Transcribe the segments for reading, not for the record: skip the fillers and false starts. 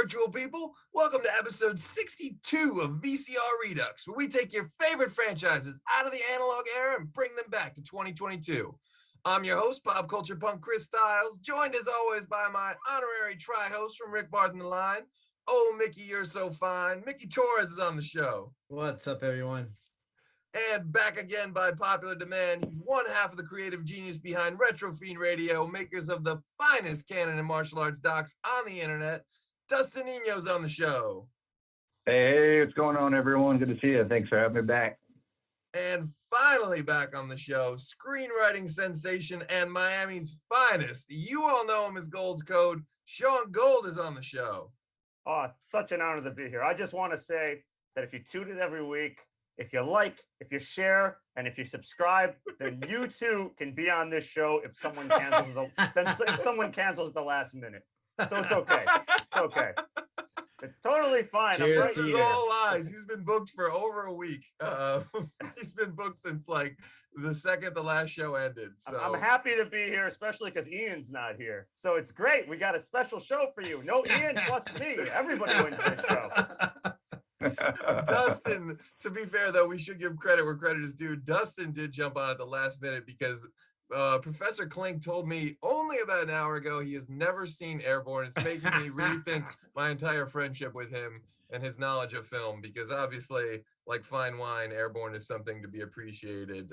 virtual people. Welcome to episode 62 of VCR Redux, where we take your favorite franchises out of the analog era and bring them back to 2022. I'm your host, pop culture punk Chris Stiles, joined as always by my honorary tri-host from Rick Barth and the Line. Oh, Mickey, you're so fine. Mickey Torres is on the show. What's up, everyone? And back again by popular demand, he's one half of the creative genius behind Retro Fiend Radio, makers of the finest canon and martial arts docs on the internet. Dustin Nino's on the show. Hey, what's going on, everyone? Good to see you. Thanks for having me back. And finally back on the show, screenwriting sensation and Miami's finest. You all know him as Gold's Code. Shaun Gold is on the show. Oh, it's such an honor to be here. I just want to say that if you tune in every week, if you like, if you share, and if you subscribe, then you too can be on this show if someone cancels if someone cancels at the last minute. So it's okay. It's okay. It's totally fine. Cheers This is all lies. He's been booked for over a week. He's been booked since like the second the last show ended. So I'm happy to be here, especially because Ian's not here. So it's great. We got a special show for you. No Ian plus me. Everybody wins this show. Dustin, to be fair though, we should give credit where credit is due. Dustin did jump on at the last minute because Professor Klink told me only about an hour ago he has never seen Airborne. It's making me rethink my entire friendship with him and his knowledge of film, because obviously, like fine wine, Airborne is something to be appreciated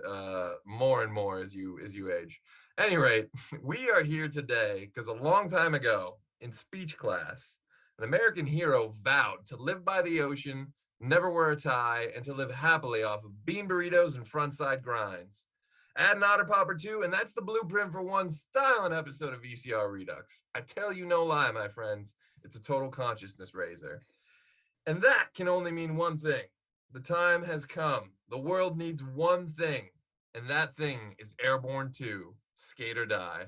more and more as you age. At any rate, we are here today because a long time ago in speech class, an American hero vowed to live by the ocean, never wear a tie, and to live happily off of bean burritos and frontside grinds. Add an Otter Pop or two, and that's the blueprint for one styling episode of VCR Redux. I tell you no lie, my friends, it's a total consciousness raiser. And that can only mean one thing. The time has come. The world needs one thing, and that thing is Airborne 2, Skate or Die.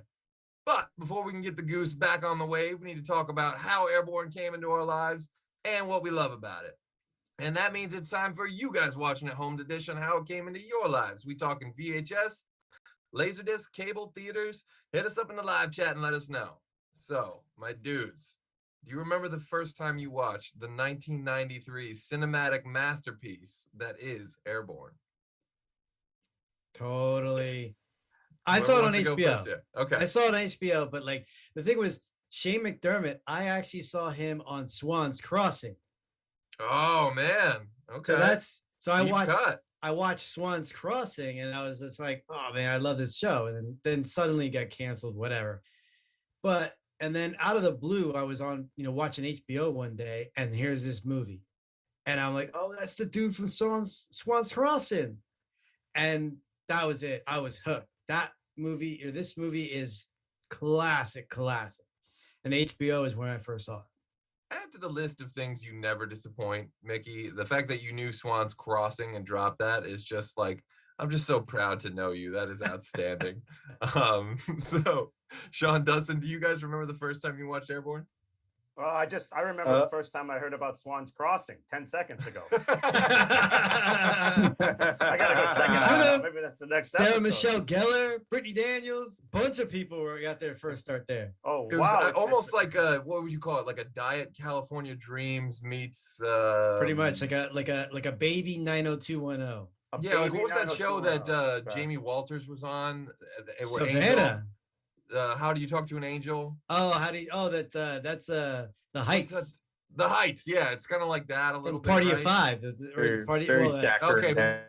But before we can get the goose back on the wave, we need to talk about how Airborne came into our lives and what we love about it. And that means it's time for you guys watching at home to dish on how it came into your lives. We talking VHS, Laserdisc, cable, theaters. Hit us up in the live chat and let us know. So, my dudes, do you remember the first time you watched the 1993 cinematic masterpiece that is Airborne? Totally. I saw it on HBO. Okay. I saw it on HBO, but like the thing was, Shane McDermott, I actually saw him on Swan's Crossing. Oh man. Okay. So I watched Swan's Crossing and I was just like, oh man, I love this show. And then suddenly it got canceled, whatever. And then out of the blue, I was on, watching HBO one day, and here's this movie. And I'm like, oh, that's the dude from Swan's Crossing. And that was it. I was hooked. This movie is classic. And HBO is when I first saw it. Add to the list of things you never disappoint, Mickey. The fact that you knew Swan's Crossing and dropped that is just like, I'm just so proud to know you. That is outstanding. So, Shaun, Dustin, do you guys remember the first time you watched Airborne? Well, I remember the first time I heard about Swan's Crossing 10 seconds ago. I gotta go check it out. Maybe that's the next Sarah episode. Michelle Gellar, Brittany Daniels, a bunch of people got their first start there. Oh, it wow. was almost like what would you call it? Like a Diet California Dreams meets pretty much like a baby 90210. Yeah, like what was that show that Jamie Walters was on? Savannah. How do you talk to an angel? That's The Heights. The Heights, yeah, it's kind of like that a little bit. Party right? of Five. Okay.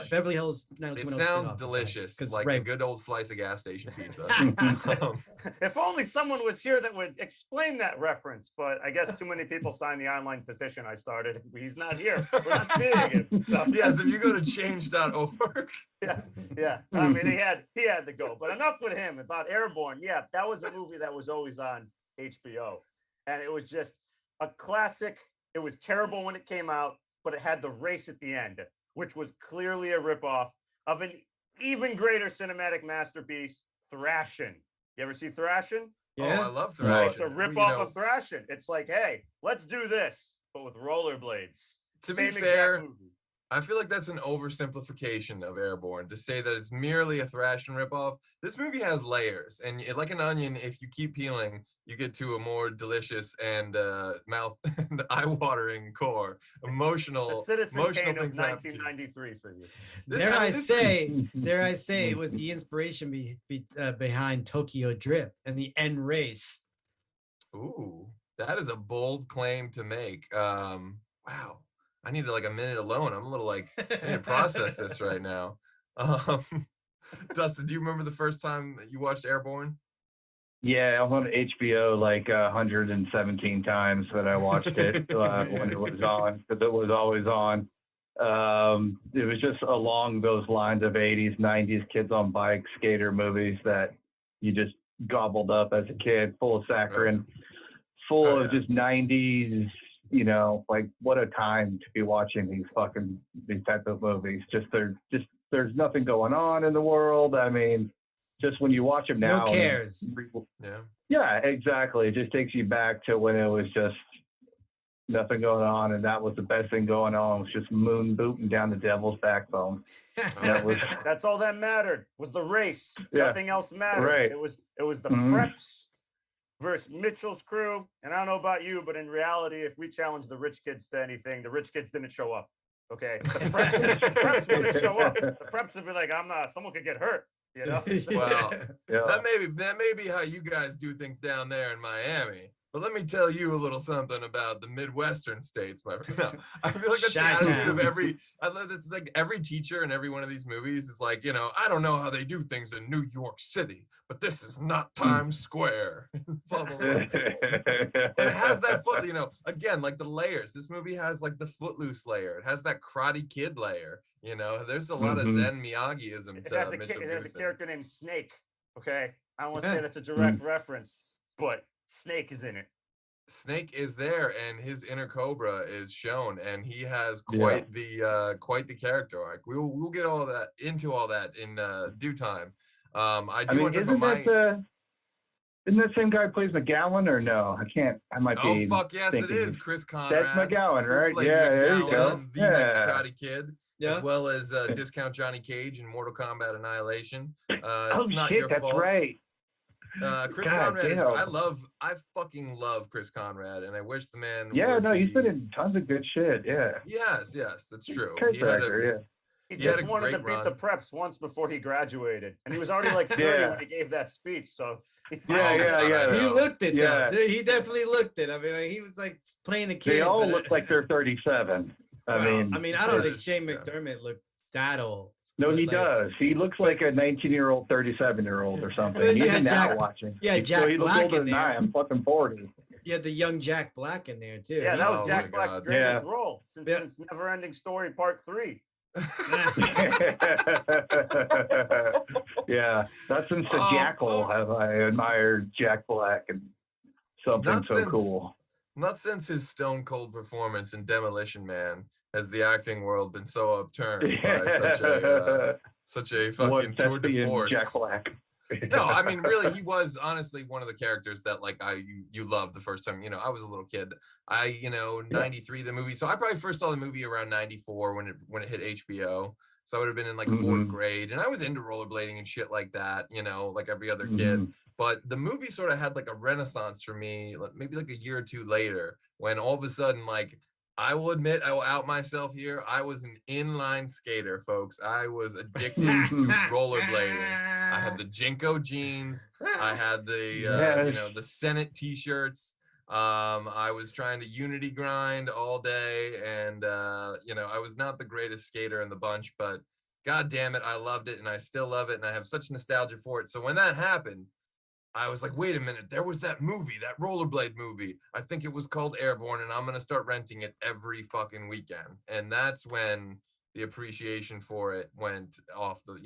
Beverly Hills 90210. It sounds delicious, like a good old slice of gas station pizza. If only someone was here that would explain that reference, but I guess too many people signed the online petition I started. He's not here. We're not seeing him. So. Yes, if you go to change.org. Yeah. I mean, he had to go. But enough with him. About Airborne, yeah, that was a movie that was always on HBO. And it was just a classic. It was terrible when it came out, but it had the race at the end, which was clearly a ripoff of an even greater cinematic masterpiece, Thrashin'. You ever see Thrashin'? Yeah. Oh, I love Thrashin'. It's a ripoff of Thrashin'. It's like, hey, let's do this, but with rollerblades. To be fair, I feel like that's an oversimplification of Airborne to say that it's merely a Thrashing ripoff. This movie has layers, and like an onion, if you keep peeling, you get to a more delicious and mouth and eye-watering core. The Citizen Emotional Kane of things happen to you. 1993 for you. Dare I say, it was the inspiration behind Tokyo Drift and the end race. Ooh, that is a bold claim to make. Wow. I need like a minute alone. I'm a little like, I need to process this right now. Dustin, do you remember the first time you watched Airborne? Yeah, I'm on HBO like 117 times that I watched it when it was on, because it was always on. It was just along those lines of 80s, 90s kids on bikes, skater movies that you just gobbled up as a kid, full of saccharine, full of just 90s. You know, like what a time to be watching these type of movies. There's nothing going on in the world. I mean, just when you watch them now, no cares. Yeah, exactly. It just takes you back to when it was just nothing going on, and that was the best thing going on. It was just moon booting down the devil's backbone. That's all that mattered was the race. Nothing else mattered. Right. It was the preps versus Mitchell's crew. And I don't know about you, but in reality, if we challenged the rich kids to anything, the rich kids didn't show up. Okay. The preps wouldn't show up. The preps would be like, I'm not, someone could get hurt. You know? Well, that may be how you guys do things down there in Miami. But let me tell you a little something about the Midwestern states, my friend. No, I feel like that's the attitude of every teacher in every one of these movies is like, you know, I don't know how they do things in New York City, but this is not Times Square. Blah, blah, blah. And it has that you know, again, like the layers. This movie has like the Footloose layer. It has that Karate Kid layer. You know, there's a lot of Zen Miyagi-ism to it. It has a character named Snake. Okay, I don't want to say that's a direct reference, but Snake is in it. Snake is there, and his inner Cobra is shown, and he has quite the character arc. We'll get all that into all that in due time. I want to talk about isn't that same guy who plays McGowan or no? I might be. Oh fuck yes, it is Chris Conrad. That's McGowan, right? Yeah, there you go. The next Karate Kid, as well as Discount Johnny Cage in Mortal Kombat Annihilation. It's not your that's fault. Right. Chris Conrad I fucking love Chris Conrad, and I wish the man he's been in tons of good shit. Yes, that's true. He just wanted to beat the preps once before he graduated, and he was already like 30 when he gave that speech. So he looked it though. He definitely looked it. I mean, like, he was like playing a kid. They all look like they're 37. I don't think Shane McDermott looked that old. No, he does. He looks like a 19-year-old, 37-year-old or something. Even now watching. Yeah, Jack he looks Black older in than there. I am. Fucking 40. You had the young Jack Black in there too. Yeah, that was Jack Black's greatest role since Never Ending Story Part 3. Yeah, not since the Jackal have I admired Jack Black and something cool. Not since his stone cold performance in Demolition Man has the acting world been so upturned by such a fucking tour de force. Jack Black. No, I mean, really, he was honestly one of the characters that like you loved the first time. You know, I was a little kid. 93 the movie, so I probably first saw the movie around 94 when it hit HBO. So I would have been in like fourth grade, and I was into rollerblading and shit like that. You know, like every other kid. But the movie sort of had like a renaissance for me, maybe like a year or two later, when all of a sudden, like, I will admit, I will out myself here. I was an inline skater, folks. I was addicted to rollerblading. I had the Jinko jeans. I had the the Senate t-shirts. I was trying to unity grind all day, and I was not the greatest skater in the bunch, but god damn it, I loved it, and I still love it, and I have such nostalgia for it. So when that happened, I was like, wait a minute, there was that movie, that rollerblade movie. I think it was called Airborne, and I'm going to start renting it every fucking weekend. And that's when the appreciation for it went off the,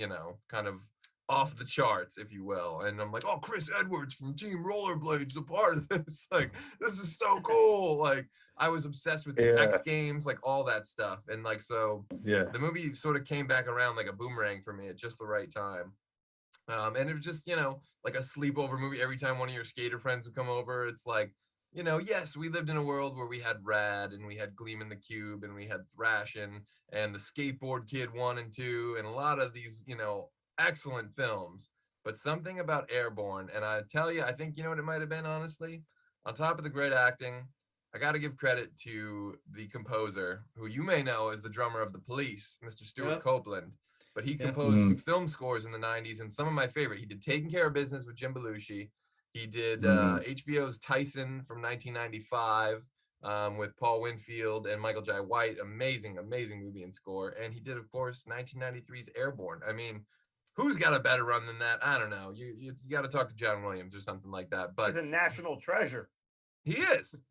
kind of off the charts, if you will. And I'm like, oh, Chris Edwards from Team Rollerblade's a part of this. Like, this is so cool. Like, I was obsessed with the X Games, like all that stuff. And like, so the movie sort of came back around like a boomerang for me at just the right time. And it was just, like a sleepover movie. Every time one of your skater friends would come over, it's like, you know, yes, we lived in a world where we had Rad and we had Gleam in the Cube and we had Thrashin' and the Skateboard Kid 1 and 2 and a lot of these, you know, excellent films. But something about Airborne, and I tell you, I think you know what it might have been, honestly. On top of the great acting, I got to give credit to the composer, who you may know as the drummer of the Police, Mr. Stuart Copeland. But he composed some film scores in the 90s, and some of my favorite. He did Taking Care of Business with Jim Belushi. He did HBO's Tyson from 1995 with Paul Winfield and Michael Jai White. Amazing, amazing movie and score. And he did, of course, 1993's Airborne. I mean, who's got a better run than that? I don't know. You got to talk to John Williams or something like that. But he's a national treasure. He is.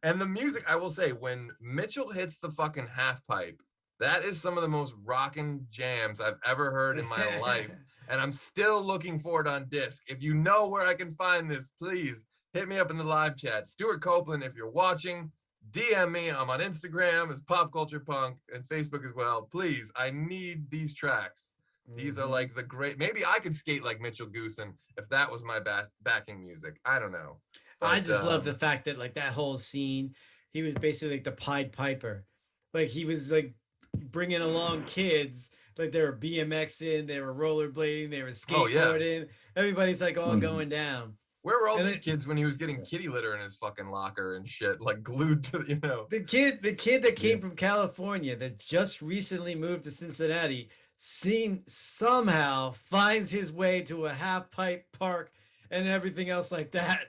And the music, I will say, when Mitchell hits the fucking half pipe, that is some of the most rockin' jams I've ever heard in my life. And I'm still looking for it on disc. If you know where I can find this, please hit me up in the live chat. Stuart Copeland, if you're watching, DM me. I'm on Instagram as Pop Culture Punk and Facebook as well. Please, I need these tracks. These are like the great, maybe I could skate like Mitchell Goosen if that was my backing music. I don't know. But, I just love the fact that like that whole scene, he was basically like the Pied Piper. Like he was like bringing along kids, like they were BMXing, they were rollerblading, they were skateboarding. Everybody's like all going down. Where were all these kids when he was getting kitty litter in his fucking locker and shit, like glued to, you know? The kid that came from California that just recently moved to Cincinnati, somehow finds his way to a half pipe park and everything else like that.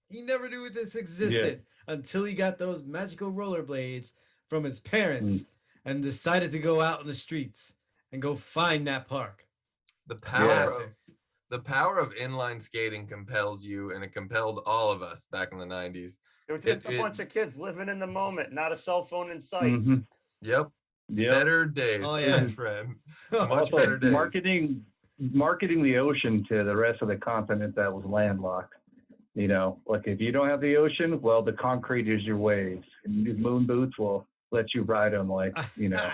He never knew this existed until he got those magical rollerblades from his parents and decided to go out in the streets and go find that park. The power of inline skating compels you, and it compelled all of us back in the 90s. It was just a bunch of kids living in the moment, not a cell phone in sight. Yep. Better days, friend. Much better days. Marketing the ocean to the rest of the continent that was landlocked. You know, like if you don't have the ocean, well, the concrete is your waves. And these moon boots will let you ride them, like, you know.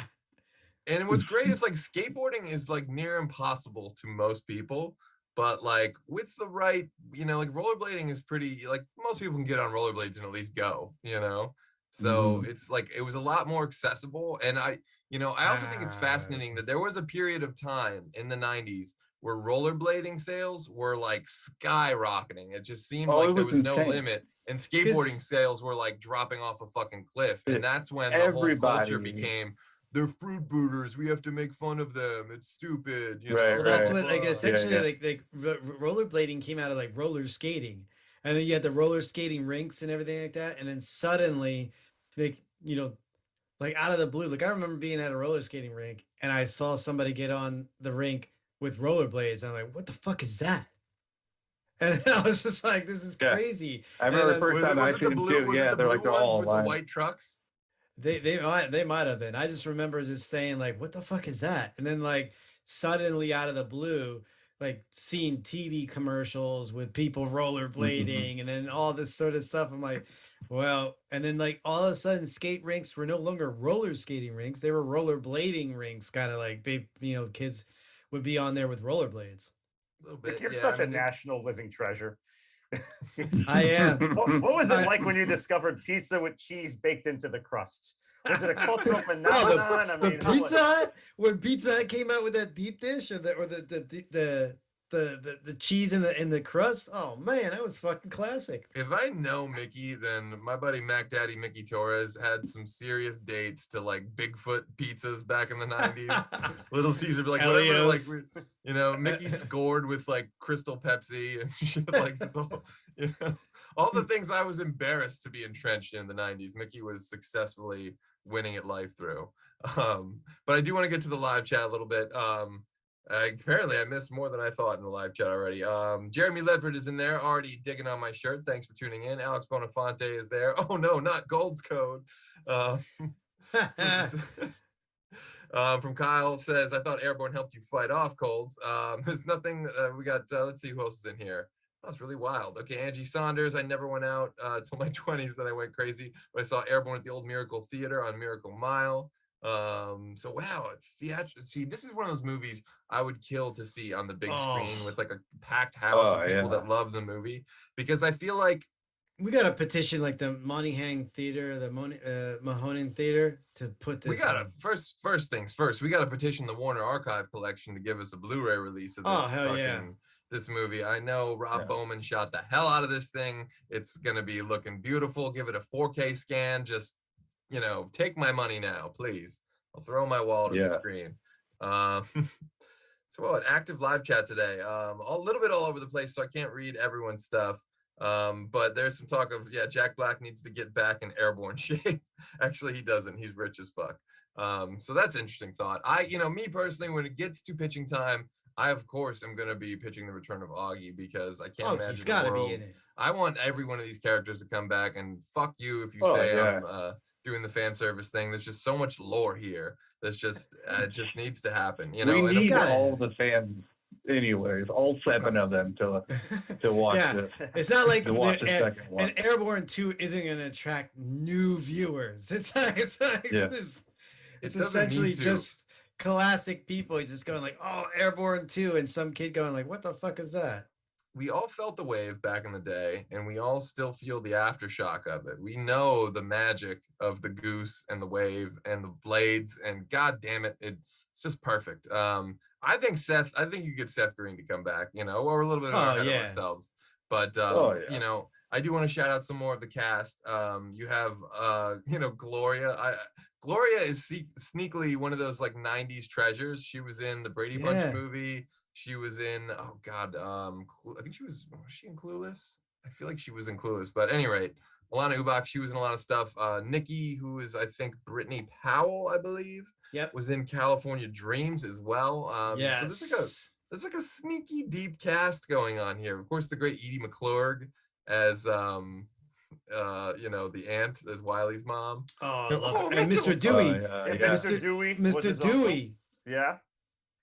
And what's great is like skateboarding is like near impossible to most people. But like with the right, you know, like rollerblading is pretty, like most people can get on rollerblades and at least go, you know. So it's like, it was a lot more accessible. And I also think it's fascinating that there was a period of time in the 90s where rollerblading sales were like skyrocketing. It just seemed like there was no limit. And skateboarding sales were like dropping off a fucking cliff. And that's when the whole culture became, they're fruit booters. We have to make fun of them. It's stupid. You know? Well, that's what like essentially like rollerblading came out of like roller skating. And then you had the roller skating rinks and everything like that. And then suddenly, like, you know, like out of the blue, like I remember being at a roller skating rink and I saw somebody get on the rink with rollerblades. I'm like, what the fuck is that? And I was just like, this is crazy. I remember the first time I seen them too. Yeah, they're like all with the white trucks. They might have been. I just remember just saying like, what the fuck is that? And then like suddenly out of the blue, like seeing TV commercials with people rollerblading and then all this sort of stuff. I'm like, well, and then like all of a sudden skate rinks were no longer roller skating rinks. They were rollerblading rinks, kind of like they, you know, kids would be on there with rollerblades. A little bit, You're such a national living treasure. I am. What was it like when you discovered pizza with cheese baked into the crusts? Was it a cultural phenomenon? The Pizza Hut, when Pizza Hut came out with that deep dish or the cheese in the crust, oh man, that was fucking classic. If I know Mickey, then my buddy Mac Daddy Mickey Torres had some serious dates to like Bigfoot pizzas back in the 90s. Little Caesar, like whatever, like, you know, Mickey scored with like Crystal Pepsi and shit like this whole, you know, all the things I was embarrassed to be entrenched in the 90s. Mickey was successfully winning at life through. But I do want to get to the live chat a little bit. Apparently I missed more than I thought in the live chat already. Jeremy Ledford is in there already digging on my shirt. Thanks for tuning in. Alex Bonafonte is there. Oh no, not Gold's Code. From Kyle says, I thought Airborne helped you fight off colds. There's nothing. We got, let's see who else is in here. That's really wild. Okay, Angie Saunders. I never went out till my 20s. Then I went crazy. But I saw Airborne at the old Miracle Theater on Miracle Mile. So wow, see, this is one of those movies I would kill to see on the big screen with like a packed house of people that love the movie, because I feel like We got to petition like the Monaghan Theater, the Mahoning Theater to put this. We gotta on. first things first. We gotta petition the Warner Archive Collection to give us a Blu-ray release of this hell yeah. this movie. I know Rob Bowman shot the hell out of this thing. It's gonna be looking beautiful. Give it a 4K scan. Just take my money now, please. I'll throw my wallet at the screen. So an active live chat today. A little bit all over the place, so I can't read everyone's stuff. But there's some talk of Jack Black needs to get back in Airborne shape. Actually, he doesn't. He's rich as fuck. So that's an interesting thought. Me personally, when it gets to pitching time, I of course am gonna be pitching the return of Augie because I can't imagine he's gotta be in it. I want every one of these characters to come back, and fuck you if you say I'm doing the fan service thing. There's just so much lore here. There's just it just needs to happen. We need all the fans. Anyways, all 7 of them to watch this. It's not like an Airborne 2 isn't going to attract new viewers. It's essentially just classic people just going like, oh, Airborne 2, and some kid going like, what the fuck is that? We all felt the wave back in the day, and we all still feel the aftershock of it. We know the magic of the goose and the wave and the blades, and god damn it, it's just perfect. I think you get Seth Green to come back, we're a little bit ahead of ourselves. But I do want to shout out some more of the cast. You have Gloria. Gloria is sneakily one of those like 90s treasures. She was in the Brady Bunch movie. She was in I think was she in Clueless? I feel like she was in Clueless, but at any rate, Alana Ubach, she was in a lot of stuff. Nikki, who is I think Brittany Powell, I believe. Yep. Was in California Dreams as well. So there's like a sneaky deep cast going on here. Of course, the great Edie McClurg as the aunt, as Wiley's mom. And Mr. Dewey. Mr. Dewey. Mr. Dewey. Yeah.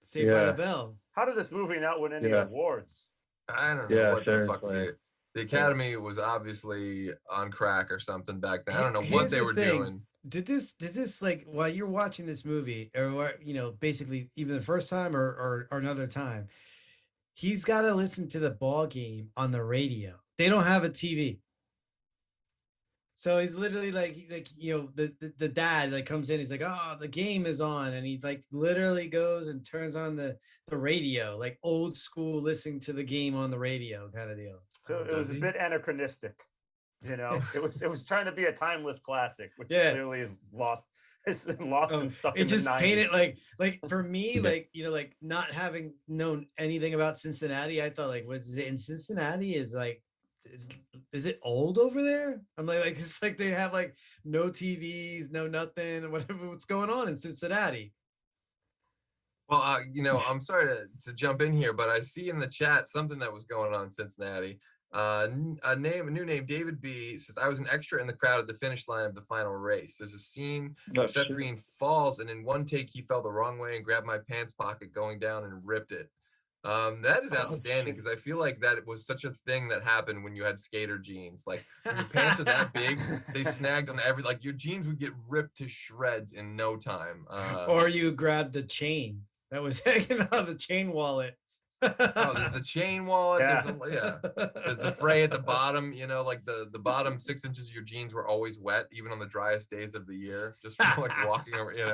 Saved by the Bell. How did this movie not win any awards? I don't know what the fuck the Academy was obviously on crack or something back then. I don't know what they were doing. Did this like while you're watching this movie, or basically even the first time or another time, he's got to listen to the ball game on the radio. They don't have a TV, so he's literally the dad like comes in. He's like, oh, the game is on, and he like literally goes and turns on the radio, like old school, listening to the game on the radio kind of deal. So it was a bit anachronistic. It was trying to be a timeless classic, which clearly is lost. It's lost and stuck in the 90s. It just painted like for me, like not having known anything about Cincinnati, I thought like, what's it in Cincinnati? Is like, is it old over there? I'm like it's like they have like no TVs, no nothing, what's going on in Cincinnati? Well, I'm sorry to jump in here, but I see in the chat something that was going on in Cincinnati. A new name, David B says, I was an extra in the crowd at the finish line of the final race. There's a scene where Seth Green falls, and in one take he fell the wrong way and grabbed my pants pocket going down and ripped it. That is outstanding, because I feel like that was such a thing that happened when you had skater jeans. Like when your pants are that big, they snagged on your jeans would get ripped to shreds in no time. Or you grabbed the chain that was hanging out of the chain wallet. There's the chain wallet. There's the fray at the bottom. Like the bottom 6 inches of your jeans were always wet, even on the driest days of the year, just from like walking over. I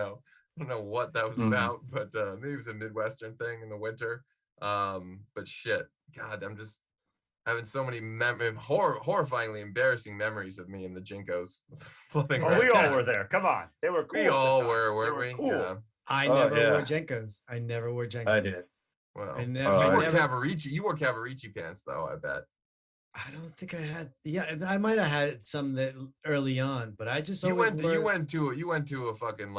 don't know what that was about, but maybe it was a Midwestern thing in the winter. But shit, God, I'm just having so many horrifyingly embarrassing memories of me and the Jinkos. We all were there. Come on, they were cool. We all were, weren't we? Cool. Yeah. I never wore Jinkos. I never wore Jinkos. I did. Well, you wore Cavarici. You wore Cavarici pants, though. I bet. I don't think I had. Yeah, I might have had some that early on, but I just you went to a fucking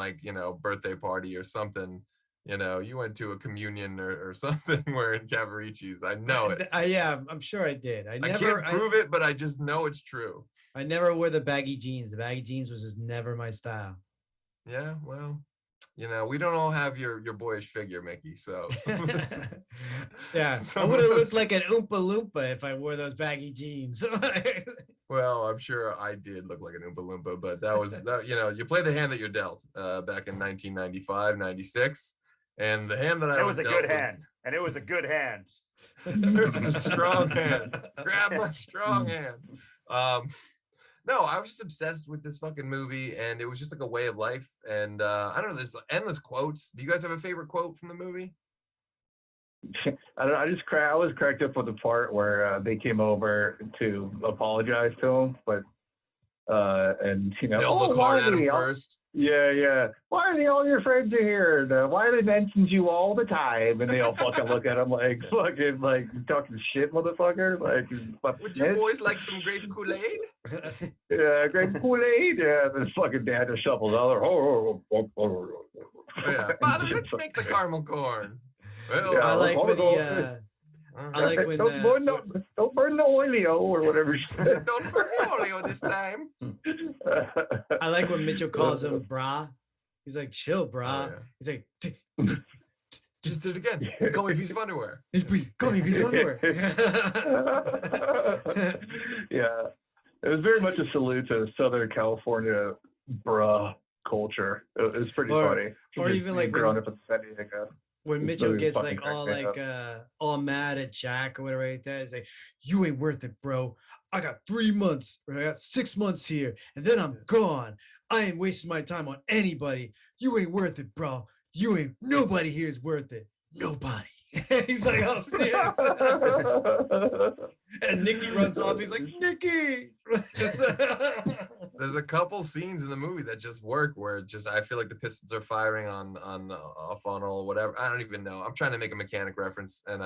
birthday party or something. You went to a communion or something wearing Cavaricis. I know it. I'm sure I did. I can't prove it, but I just know it's true. I never wore the baggy jeans. The baggy jeans was just never my style. Yeah, well. We don't all have your boyish figure, Mickey. So yeah, I would have looked like an Oompa Loompa if I wore those baggy jeans. Well, I'm sure I did look like an Oompa Loompa, but that was you play the hand that you're dealt back in 1995, 96, and the hand that I was dealt was a good hand, and it was a good hand. It was a strong hand. Grab my strong hand. No, I was just obsessed with this fucking movie, and it was just like a way of life. And I don't know, there's endless quotes. Do you guys have a favorite quote from the movie? I don't know. I was cracked up with the part where they came over to apologize to him, but and you know, They'll look hard at him first. Yeah. Why are all your friends are here? Why do they mention you all the time? And they all fucking look at him like fucking like talking shit, motherfucker. Like, would you boys like some grape Kool-Aid? Yeah, grape Kool-Aid. Yeah, this fucking dad just shuffles out. Yeah, Father, let's make the caramel corn. Well, yeah, I like when I like when don't burn the oleo or whatever. Don't burn the oleo this time. I like when Mitchell calls him brah. He's like, chill, brah. Oh, yeah. He's like, just did it again. Call me a piece of underwear. Call me a piece of underwear. Yeah, it was very much a salute to Southern California bruh culture. It was pretty funny. Or even like growing up in San Diego. When Mitchell gets like all mad at Jack or whatever like that, he's like, you ain't worth it, bro. I got 3 months, or I got 6 months here, and then I'm gone. I ain't wasting my time on anybody. You ain't worth it, bro. Nobody here is worth it. Nobody. He's like, oh, serious. And Nikki runs off. He's like, Nikki. There's a couple scenes in the movie that just work where I feel like the Pistons are firing on a funnel or whatever. I don't even know. I'm trying to make a mechanic reference, and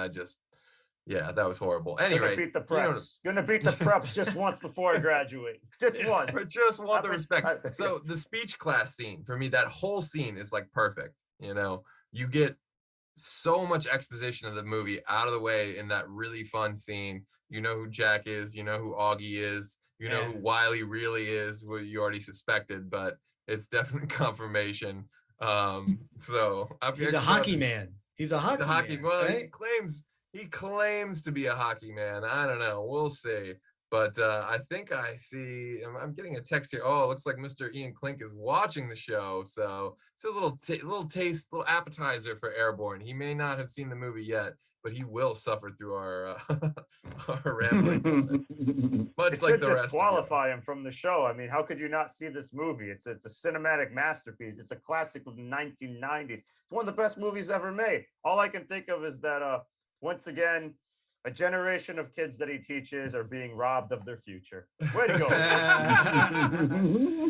yeah, that was horrible. Anyway, gonna beat the preps. Gonna beat the preps just once before I graduate. Just once. I just want the respect. So the speech class scene, for me, that whole scene is like perfect. You know, you get so much exposition of the movie out of the way in that really fun scene. You know who Jack is, you know who Augie is, you know who Wiley really is, what you already suspected, but it's definitely confirmation. So he's a hockey man. He's a hockey man. Well, right? he claims to be a hockey man. I don't know. We'll see. But I think I see, I'm getting a text here. Oh, it looks like Mr. Ian Klink is watching the show. So it's a little taste, little appetizer for Airborne. He may not have seen the movie yet, but he will suffer through our ramblings. Much like the rest. Disqualify him from the show. I mean, how could you not see this movie? It's a cinematic masterpiece. It's a classic of the 1990s. It's one of the best movies ever made. All I can think of is that once again, a generation of kids that he teaches are being robbed of their future. Way to go.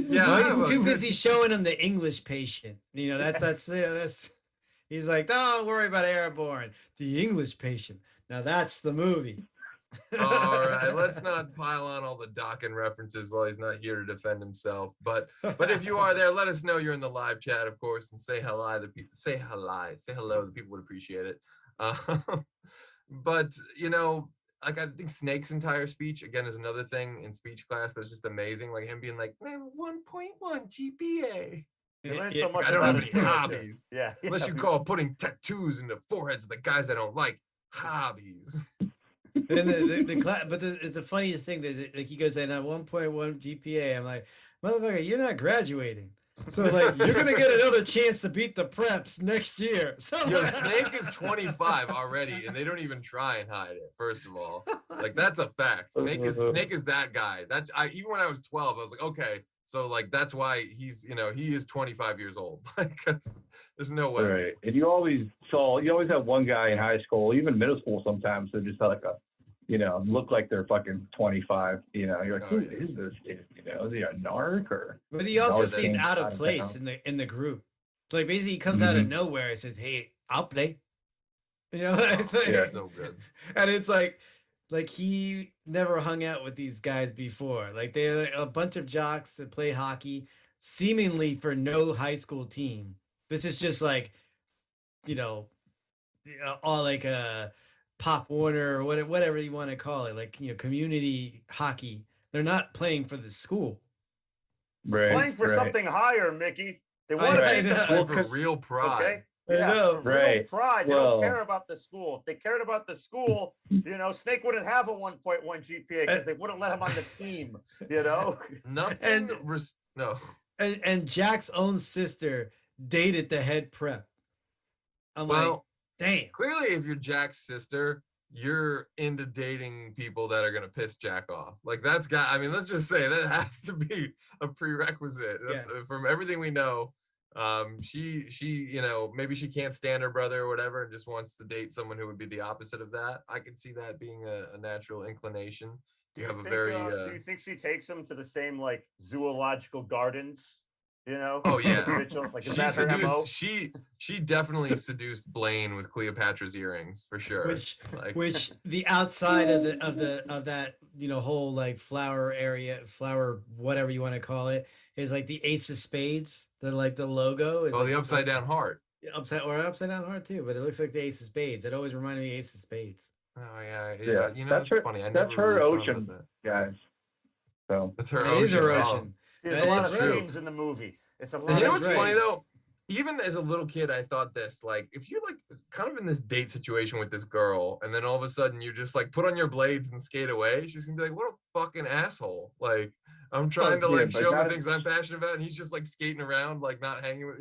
Yeah, well, he's too busy showing him the English Patient. You know, that's he's like, don't worry about Airborne. The English Patient. Now that's the movie. All right, let's not pile on all the Dokken references while he's not here to defend himself. But if you are there, let us know you're in the live chat, of course, and say hello. Say hello. The people would appreciate it. But, you know, like I think Snake's entire speech, again, is another thing in speech class that's just amazing. Like him being like, 1.1 GPA. You learn so much. I don't have any hobbies. Yeah. Unless you call putting tattoos in the foreheads of the guys I don't like hobbies. And it's the funniest thing that like he goes in at 1.1 GPA. I'm like, motherfucker, you're not graduating. So like you're gonna get another chance to beat the preps next year. So Snake is 25 already, and they don't even try and hide it. First of all, like that's a fact. Snake is that guy. Even when I was 12, I was like, okay, so like that's why he is 25 years old. Like there's no way. Right, and you always have one guy in high school, even middle school sometimes, that just had like look like they're fucking 25. You're like, who is this kid? Is he a narc or? But he also seemed out of place in the group. Like basically he comes out of nowhere and says, "Hey, I'll play." It's like, so good. And it's like he never hung out with these guys before. Like they're a bunch of jocks that play hockey, seemingly for no high school team. This is just like, all like a Pop Warner or whatever you want to call it, like community hockey. They're not playing for the school. Right. Playing for something higher, Mickey. They want to play for real pride. Okay? Yeah, real pride. They don't care about the school. If they cared about the school, Snake wouldn't have a 1.1 GPA because they wouldn't let him on the team. Nothing. No. And Jack's own sister dated the head prep. I'm like, damn. Clearly, if you're Jack's sister, you're into dating people that are gonna piss Jack off. Like that's got. I mean, let's just say that has to be a prerequisite. That's, from everything we know. She maybe she can't stand her brother or whatever, and just wants to date someone who would be the opposite of that. I could see that being a natural inclination. Do you think she takes him to the same like zoological gardens? Oh yeah, Mitchell. Like, is that her MO? She definitely seduced Blaine with Cleopatra's earrings for sure. Which the outside of that whole like flower area, flower whatever you want to call it, is like the ace of spades. The logo is the upside down heart. Upside down heart too, but it looks like the ace of spades. It always reminded me of ace of spades. Oh yeah. That's it's funny. That's her really ocean, guys. So that's her it ocean. Is her ocean. There's a lot of themes in the movie. It's a lot. You know what's funny though? Even as a little kid, I thought this, like, if you're like kind of in this date situation with this girl, and then all of a sudden you just like put on your blades and skate away, she's gonna be like, what a fucking asshole. Like, I'm trying to show the things I'm passionate about, and he's just like skating around, like not hanging with,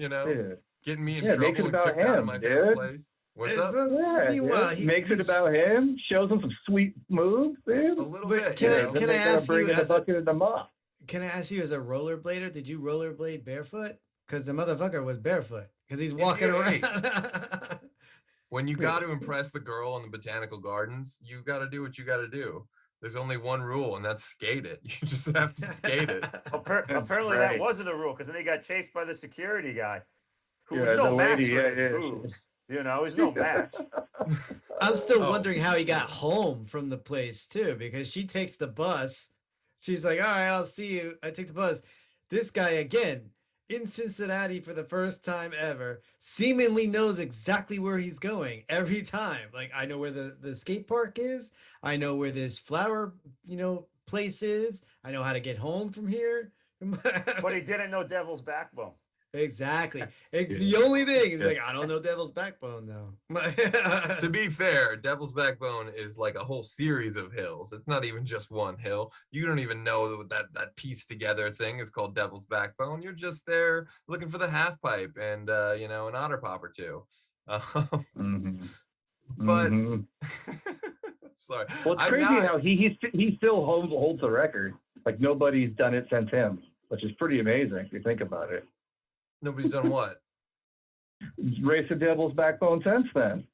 getting me in trouble make it and about kicked out of him, my favorite dude. place. What's up? Makes it about him, shows him some sweet moves, dude. A little bit. Can I ask you as a bucket of them up? Can I ask you, as a rollerblader, did you rollerblade barefoot? Because the motherfucker was barefoot because he's walking around. When you got to impress the girl in the botanical gardens, you got to do what you got to do. There's only one rule, and that's skate it. You just have to skate it. Apparently, that wasn't a rule, because then they got chased by the security guy, who was no match for his moves. He's no match. I'm still wondering how he got home from the place too, because she takes the bus. She's like, all right, I'll see you. I take the bus. This guy, again, in Cincinnati for the first time ever, seemingly knows exactly where he's going every time. Like, I know where the skate park is. I know where this flower, place is. I know how to get home from here. But he didn't know Devil's Backbone. Exactly. The only thing is like, I don't know Devil's Backbone though. To be fair, Devil's Backbone is like a whole series of hills. It's not even just one hill. You don't even know that piece together thing is called Devil's Backbone. You're just there looking for the half pipe and an otter pop or two. But sorry. Well, it's crazy how he still holds the record. Like, nobody's done it since him, which is pretty amazing if you think about it. Nobody's done what? Race the Devil's Backbone since then.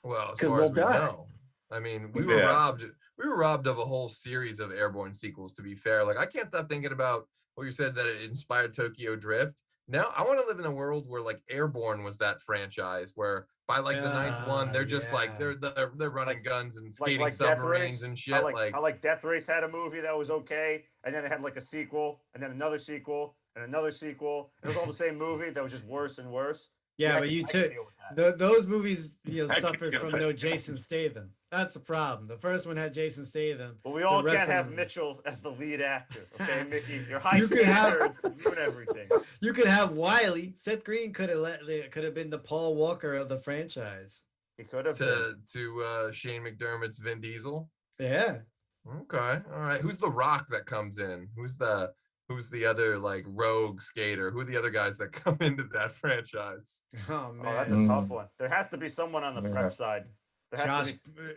Well, as far as we know, I mean, we were robbed. We were robbed of a whole series of Airborne sequels. To be fair, like, I can't stop thinking about what you said, that it inspired Tokyo Drift. Now I want to live in a world where like Airborne was that franchise, where by like the ninth one, they're just like they're running guns and skating submarines and shit. I like Death Race had a movie that was okay, and then it had like a sequel, and then another sequel, and another sequel. It was all the same movie that was just worse and worse. Yeah, but you took those movies, suffered from no Jason Statham. That's the problem. The first one had Jason Statham. But we all can't have Mitchell as the lead actor. Okay, Mickey, your high standards ruin everything. You could have Wiley. Seth Green could have been the Paul Walker of the franchise. He could have to Shane McDermott's Vin Diesel. Yeah. Okay. All right. Who's the Rock that comes in? Who's the other like rogue skater? Who are the other guys that come into that franchise? Oh man, that's a tough one. There has to be someone on the prep side.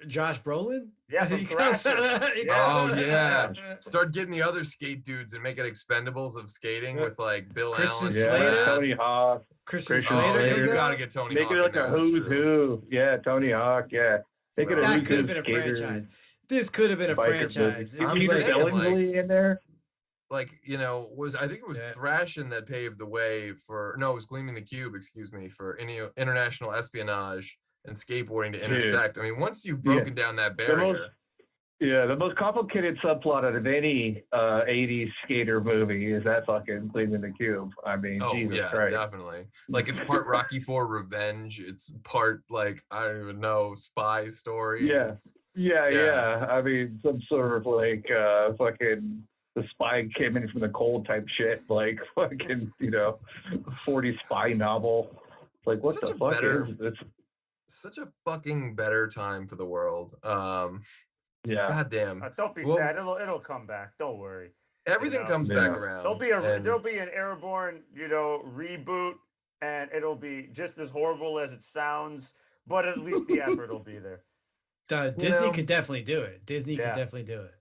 Josh Brolin? Yeah, from Thrasher. Oh yeah. Start getting the other skate dudes and make it Expendables of skating with like Bill Allen, Slater, Tony Hawk, Christian Slater. You gotta get Tony Hawk. Make it like a who's who. Yeah, Tony Hawk. Yeah. That could have been a franchise. This could have been a franchise. Peter Billingsley in there. Like, I think it was Thrashin that paved the way for, no, it was Gleaming the Cube, excuse me, for international espionage and skateboarding to intersect. I mean, once you've broken down that barrier. The most complicated subplot out of any 80s skater movie is that fucking Gleaming the Cube. I mean, Jesus Christ. Definitely. Like, it's part Rocky IV Revenge. It's part, like, I don't even know, spy story. Yes. Yeah. I mean, some sort of like fucking the spy came in from the cold type shit, like fucking 40 spy novel. It's like, what the fuck is this? Such a fucking better time for the world. Goddamn. Don't be sad. It'll come back. Don't worry. Everything comes back around. There'll be an Airborne, reboot, and it'll be just as horrible as it sounds, but at least the effort will be there. Disney could definitely do it. Disney could Yeah. definitely do it.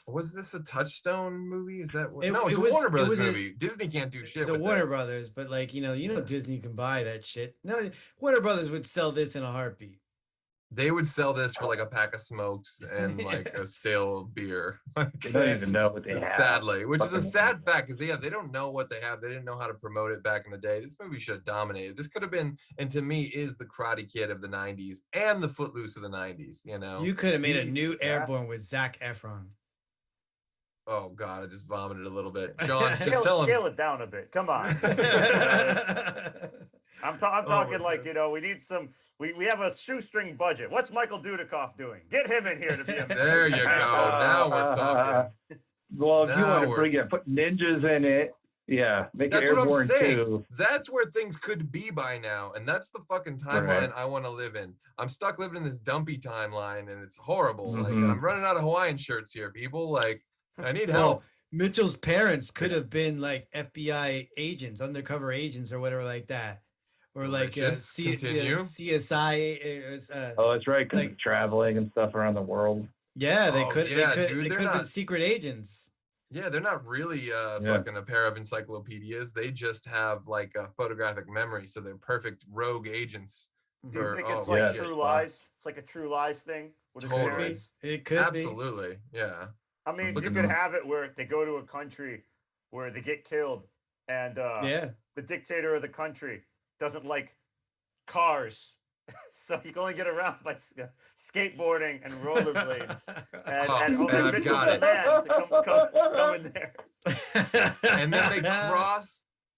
Was this a Touchstone movie? Is that what? It- No, it's it a was- Warner it Brothers was a- movie. Disney can't do shit It's a with Warner this. Brothers, but like Disney can buy that shit. No, Warner Brothers would sell this in a heartbeat. They would sell this for like a pack of smokes and like a stale beer. They don't even know what they have. Sadly, which is a Fucking- sad fact because they don't know what they have. They didn't know how to promote it back in the day. This movie should have dominated. This could have been, and to me, is the Karate Kid of the '90s and the Footloose of the '90s. You know, You could have made a new Airborne with Zac Efron. oh god, I just vomited a little bit. John, just Scale it down a bit. Come on. I'm talking like, we need some. We have a shoestring budget. What's Michael Dudikoff doing? Get him in here to be a. There you go. Now we're talking. Well, if you Now want to we're bring it, put ninjas in it. Yeah, make it That's what I'm Airborne saying. too. That's where things could be by now, and that's the fucking timeline Right. I want to live in. I'm stuck living in this dumpy timeline, and it's horrible. Like Mhm. I'm running out of Hawaiian shirts here, people. Like I need Well, help. Mitchell's parents could have been like FBI agents, undercover agents, or whatever like that, or like Delicious. Continue. CSI. Oh, that's right, because like- traveling and stuff around the world. Yeah, they Oh, could. yeah, they dude, could they're have been not- secret agents. Yeah, they're not really fucking a pair of encyclopedias. They just have like a photographic memory, so they're perfect rogue agents. Do you for- think oh, it's like yeah. True Lies? It's like a True Lies thing with his Totally. parents? It could be. Absolutely, yeah. I mean, Look you at could them. have it where they go to a country where they get killed, and Yeah. the dictator of the country doesn't like cars, so you can only get around by skateboarding and rollerblades. And, Oh, and man, only I've Mitchell's got the it. man to come in there.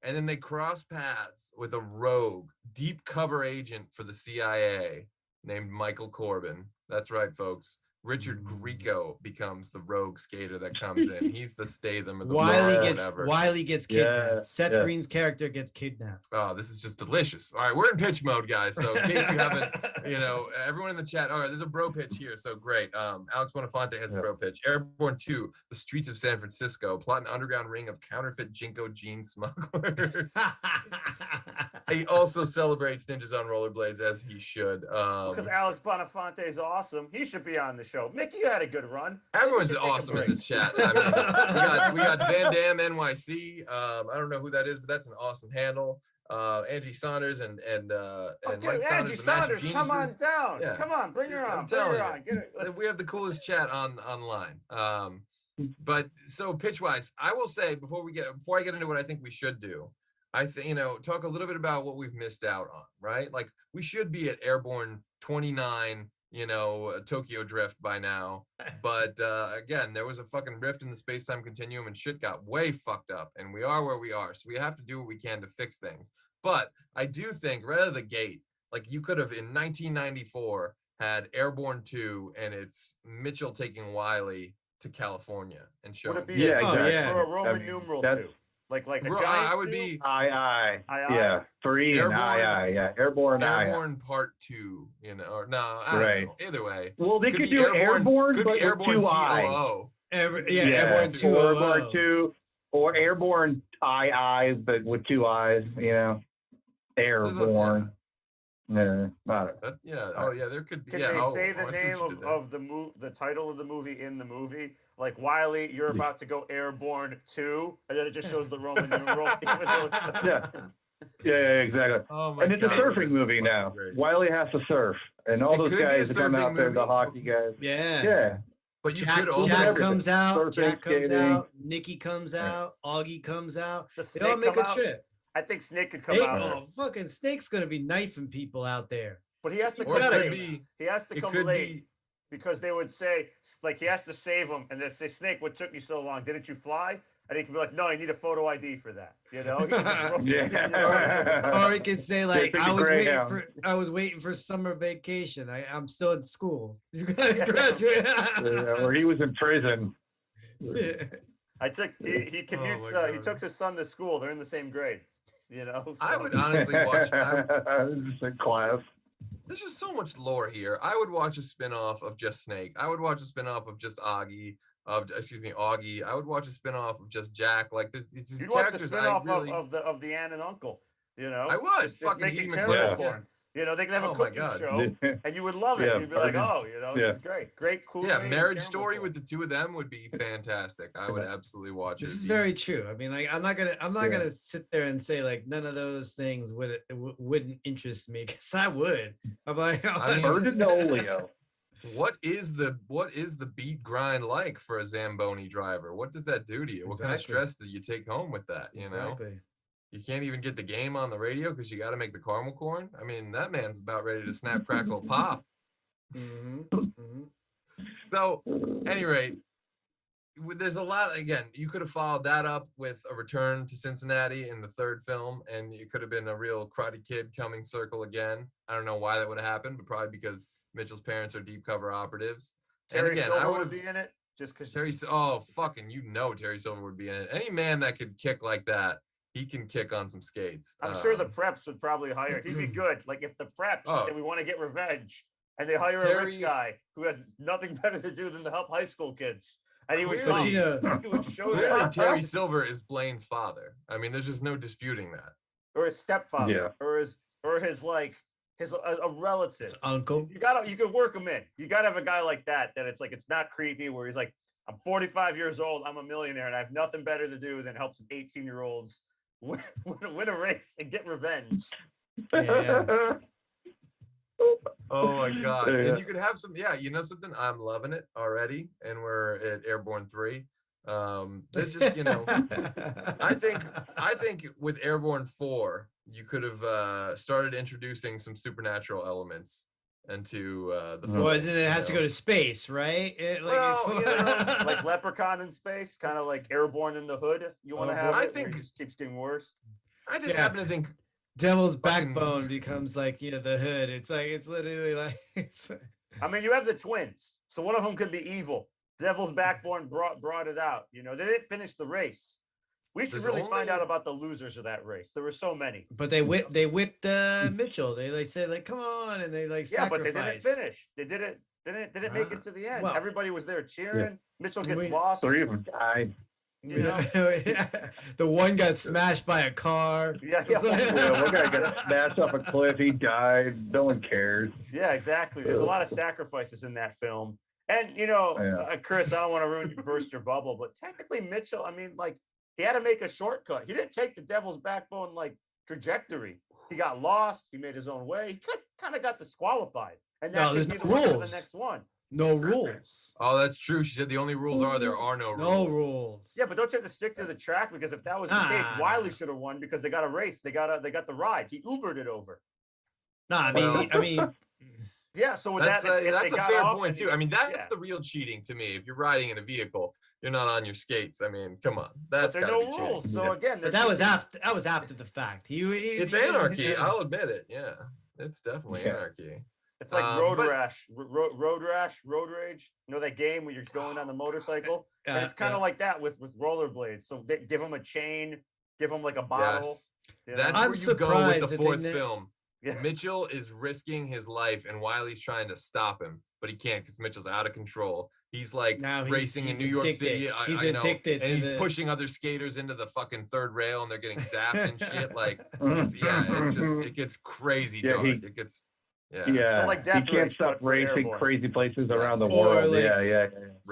And then they cross paths with a rogue deep cover agent for the CIA named Michael Corbin. That's right, folks. Richard Grieco becomes the rogue skater that comes in. He's the Statham of the world, whatever. Wiley gets kidnapped. Yeah, Seth yeah. Green's character gets kidnapped. Oh, this is just delicious. All right, we're in pitch mode, guys. So in case you haven't, everyone in the chat. All right, there's a bro pitch here. So great. Alex Bonafonte has a bro pitch. Airborne 2, the streets of San Francisco, plot an underground ring of counterfeit Jinko jean smugglers. He also celebrates ninjas on rollerblades as he should. Because Alex Bonafonte is awesome. He should be on the show. Mickey, you had a good run. Maybe we Everyone's should take a awesome in break. this chat. I mean, we got Van Dam NYC. I don't know who that is, but that's an awesome handle. Angie Saunders and Okay, Mike Saunders, Angie the Match of Saunders, come on Geniuses. down. Yeah. Come on, bring her on. I'm Bring telling her you. on. Get it. Let's- We have the coolest chat online. But so pitch wise, I will say before I get into what I think we should do, I think talk a little bit about what we've missed out on, right? Like we should be at Airborne 29, Tokyo Drift by now. But again, there was a fucking rift in the space-time continuum and shit got way fucked up, and we are where we are. So we have to do what we can to fix things. But I do think right out of the gate, like you could have in 1994 had Airborne 2 and it's Mitchell taking Wiley to California and showing. Would it be Yeah, exactly. exactly. Or a Roman I mean, numeral that's- 2? Like a Bro, giant I would two? be Aye. Aye. Yeah, 3 and Airborne- aye. Yeah, Airborne aye. Airborne Part 2, or no, I don't Right. know. Either way. Well, they Could could be do Airborne- Airborne, could but be with Airborne 2 I. TOO. Airborne or 2. Airborne 2, or Airborne I, but with 2 I's. Airborne. Yeah, not it. Yeah. Oh, yeah. There could be. Can yeah. they oh, say oh, the I see name what you did there. of the title of the movie in the movie? Like Wiley, you're about to go Airborne 2, and then it just shows the Roman numeral. Even though it's Yeah, exactly. Oh my And it's God, a it would've surfing been movie fucking now. great. Wiley has to surf, and all It those could be a guys that come surfing out there, the movie. hockey guys. Yeah. Yeah, But you Jack, could also. Jack everything. comes out. Surfing, Jack comes skating. out. Nikki comes out. Augie comes out. Does They all Snake make come a out? trip. I think Snake could come Snake, out, fucking Snake's gonna be knifing people out there. but he has to Or come it could late. be. He has to It come could late be. because they would say like he has to save him, and they say, "Snake, what took you so long? Didn't you fly?" And he can be like, "No, you need a photo ID for that." He can just roll- Yeah. Or he could say like, pick I a was Greyhound. waiting for summer vacation. I'm still in school. You guys graduate. or he was in prison. I took he commutes. my He God. took his son to school. They're in the same grade. I so- would honestly watch. Just a class. There's just so much lore here. I would watch a spin-off of just Snake. I would watch a spin-off of just Augie. Augie. I would watch a spin-off of just Jack. Like these You'd watch the characters. spinoff I really, of the aunt and uncle. I would. Just Fucking making Hugh terrible McGregor. porn. You know, they can have a Oh my cooking God. show, and you would love it. Yeah, You'd be like, Bergen. oh, you know, this is great. Great, cool. Yeah, Marriage Story with the two of them would be fantastic. I would absolutely watch it. This is very true. I mean, like, I'm not gonna sit there and say like none of those things wouldn't interest me, because I would. I'm like, I mean, Bergenolio. What is the beat grind like for a Zamboni driver? What does that do to you? What kind of stress do you take home with that? You know, you can't even get the game on the radio because you got to make the caramel corn. I mean, that man's about ready to snap, crackle, pop. So, at any rate, there's a lot. Again, you could have followed that up with a return to Cincinnati in the third film, and it could have been a real Karate Kid coming circle again. I don't know why that would have happened, but probably because Mitchell's parents are deep cover operatives. Terry and again, Silver I would be in it just because. Terry Silver would be in it. Any man that could kick like that, he can kick on some skates. I'm sure the preps would probably hire. He'd be good. Like if the preps say we want to get revenge, and they hire a rich guy who has nothing better to do than to help high school kids. And he would come, he would show that. Terry Silver is Blaine's father. I mean, there's just no disputing that. Or his stepfather, or his a relative, his uncle. You could work him in. You gotta have a guy like that it's like, it's not creepy, where he's like, I'm 45 years old, I'm a millionaire, and I have nothing better to do than help some 18-year-olds win a race and get revenge. Yeah. Oh my God. And you could have some, you know something? I'm loving it already. And we're at Airborne 3. There's just, you know, I think with Airborne 4, you could have started introducing some supernatural elements into the film. Well, it has to go to space, right? Like Leprechaun in space, kind of like Airborne in the Hood, if you want to have it. I think it just keeps getting worse. I just happen to think Devil's Backbone becomes like, you know, the Hood. It's like, it's literally like, I mean, you have the twins, so one of them could be evil. Devil's Backbone brought it out. You know, they didn't finish the race. We should really find out about the losers of that race. There were so many. But they whipped Mitchell. They like said like, come on, and they like sacrificed. But they didn't finish. They didn't make it to the end. Well, everybody was there cheering. Yeah. Mitchell gets lost. 3 of them died. You know? The one got smashed by a car. One guy got smashed off a cliff. He died. No one cares. Yeah, exactly. There's a lot of sacrifices in that film. And, you know, Chris, I don't want to burst your bubble, but technically Mitchell, I mean, like, he had to make a shortcut. He didn't take the Devil's Backbone, like, trajectory. He got lost. He made his own way. He kind of got disqualified. And that could be the one for the next one. No rules. Oh, that's true. She said the only rules are there are no rules. No rules. Yeah, but don't you have to stick to the track? Because if that was the case, Wiley should have won because they got a race. They got the ride. He Ubered it over. I mean. Yeah, so that's a fair point too. I mean, that's the real cheating to me. If you're riding in a vehicle, you're not on your skates. I mean, come on, that's there are no rules. Cheating. So again, but that was after the fact. It's anarchy. I'll admit it. Yeah, it's definitely anarchy. It's like road rage. You know that game where you're going on the motorcycle? And it's kind of like that with rollerblades. So they give them a chain, give them like a bottle. Yes. You know? That's where you go with the fourth film. Yeah. Mitchell is risking his life, and Wiley's trying to stop him, but he can't because Mitchell's out of control. He's like racing in New York City. He's addicted, and he's pushing other skaters into the fucking third rail, and they're getting zapped and shit. Like, it's just it gets crazy dark. It gets. Yeah, so like he can't stop racing crazy places around the world. Like,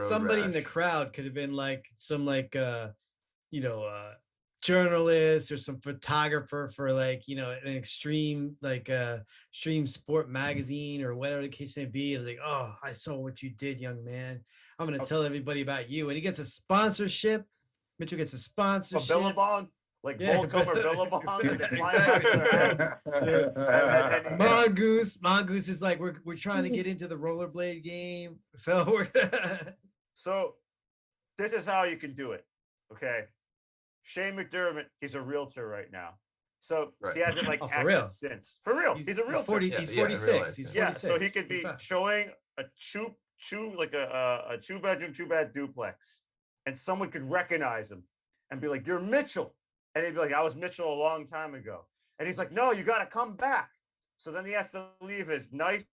somebody in the crowd could have been like some journalist or some photographer for like, you know, an extreme sport magazine or whatever the case may be. It's like, oh, I saw what you did, young man. I'm gonna tell everybody about you. And he gets a sponsorship. Mitchell gets a sponsorship. A Billabong. Like Volcom or Billabong, and flying back to their house. Mongoose is like, we're trying to get into the rollerblade game, so so this is how you can do it. Okay, Shane McDermott, he's a realtor right now, so he hasn't like acted since. For real, he's a realtor. He's 46. He's 46. So he could be showing a two-bedroom, two-bed duplex, and someone could recognize him and be like, "You're Mitchell." And he'd be like, I was Mitchell a long time ago. And he's like, no, you got to come back. So then he has to leave his nice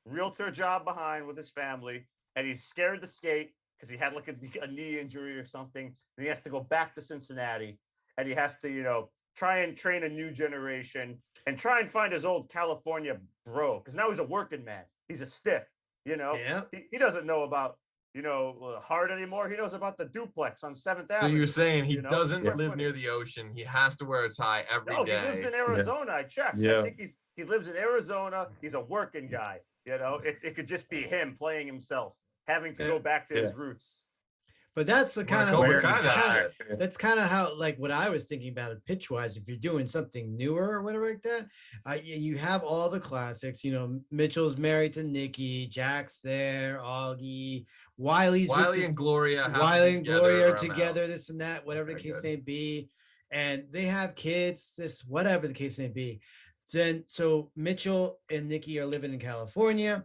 realtor job behind with his family. And he's scared to skate because he had like a knee injury or something. And he has to go back to Cincinnati. And he has to, you know, try and train a new generation and try and find his old California bro, because now he's a working man. He's a stiff, you know. Yeah. He doesn't know about, you know, hard anymore. He knows about the duplex on 7th Avenue. So you're saying he you know, doesn't square live near footage. the ocean. He has to wear a tie every day. No, he lives in Arizona. I checked. Yeah. I think he lives in Arizona. He's a working guy. You know, it could just be him playing himself, having to go back to his roots. But that's the kind of that's kind of how, like, what I was thinking about it pitch wise. If you're doing something newer or whatever like that, you have all the classics. You know, Mitchell's married to Nikki, Jack's there, Augie, Wiley and Gloria. Wiley and Gloria are together, this and that, whatever the case may be, and they have kids. This whatever the case may be. Then so Mitchell and Nikki are living in California.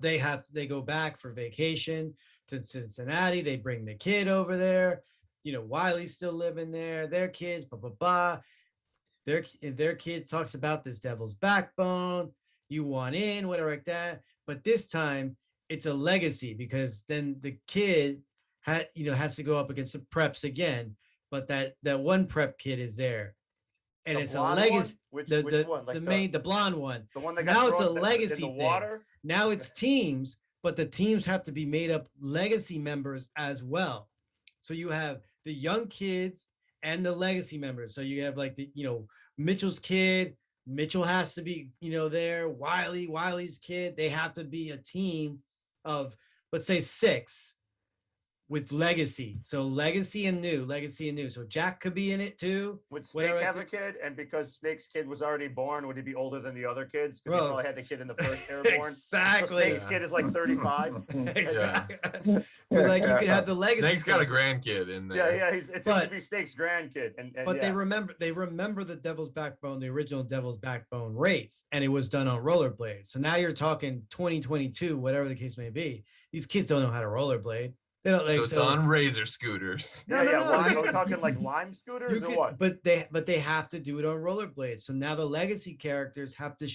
They go back for vacation to Cincinnati. They bring the kid over there. You know, Wiley's still living there. Their kids, blah, blah, blah. Their kid talks about this devil's backbone. You want in, whatever like that. But this time it's a legacy, because then the kid has to go up against the preps again. But that one prep kid is there. And it's a legacy. Which one? Like the blonde one. The one that now it's a legacy in the water. Now it's teams, but the teams have to be made up legacy members as well. So you have the young kids and the legacy members. So you have like Mitchell's kid. Mitchell has to be, there. Wiley's kid. They have to be a team of, let's say, 6. With legacy. So legacy and new. So Jack could be in it too. Would Snake have a kid? And because Snake's kid was already born, would he be older than the other kids? Because he probably had the kid in the first Airborne. Exactly. So Snake's kid is like 35. Exactly. But like you could have the legacy. Snake's got a grandkid in there. Yeah. It's going to be Snake's grandkid. But they remember the Devil's Backbone, the original Devil's Backbone race, and it was done on rollerblades. So now you're talking 2022, whatever the case may be. These kids don't know how to rollerblade. They don't, so it's on razor scooters. No. Are we talking like lime scooters or what? But they have to do it on rollerblades. So now the legacy characters have to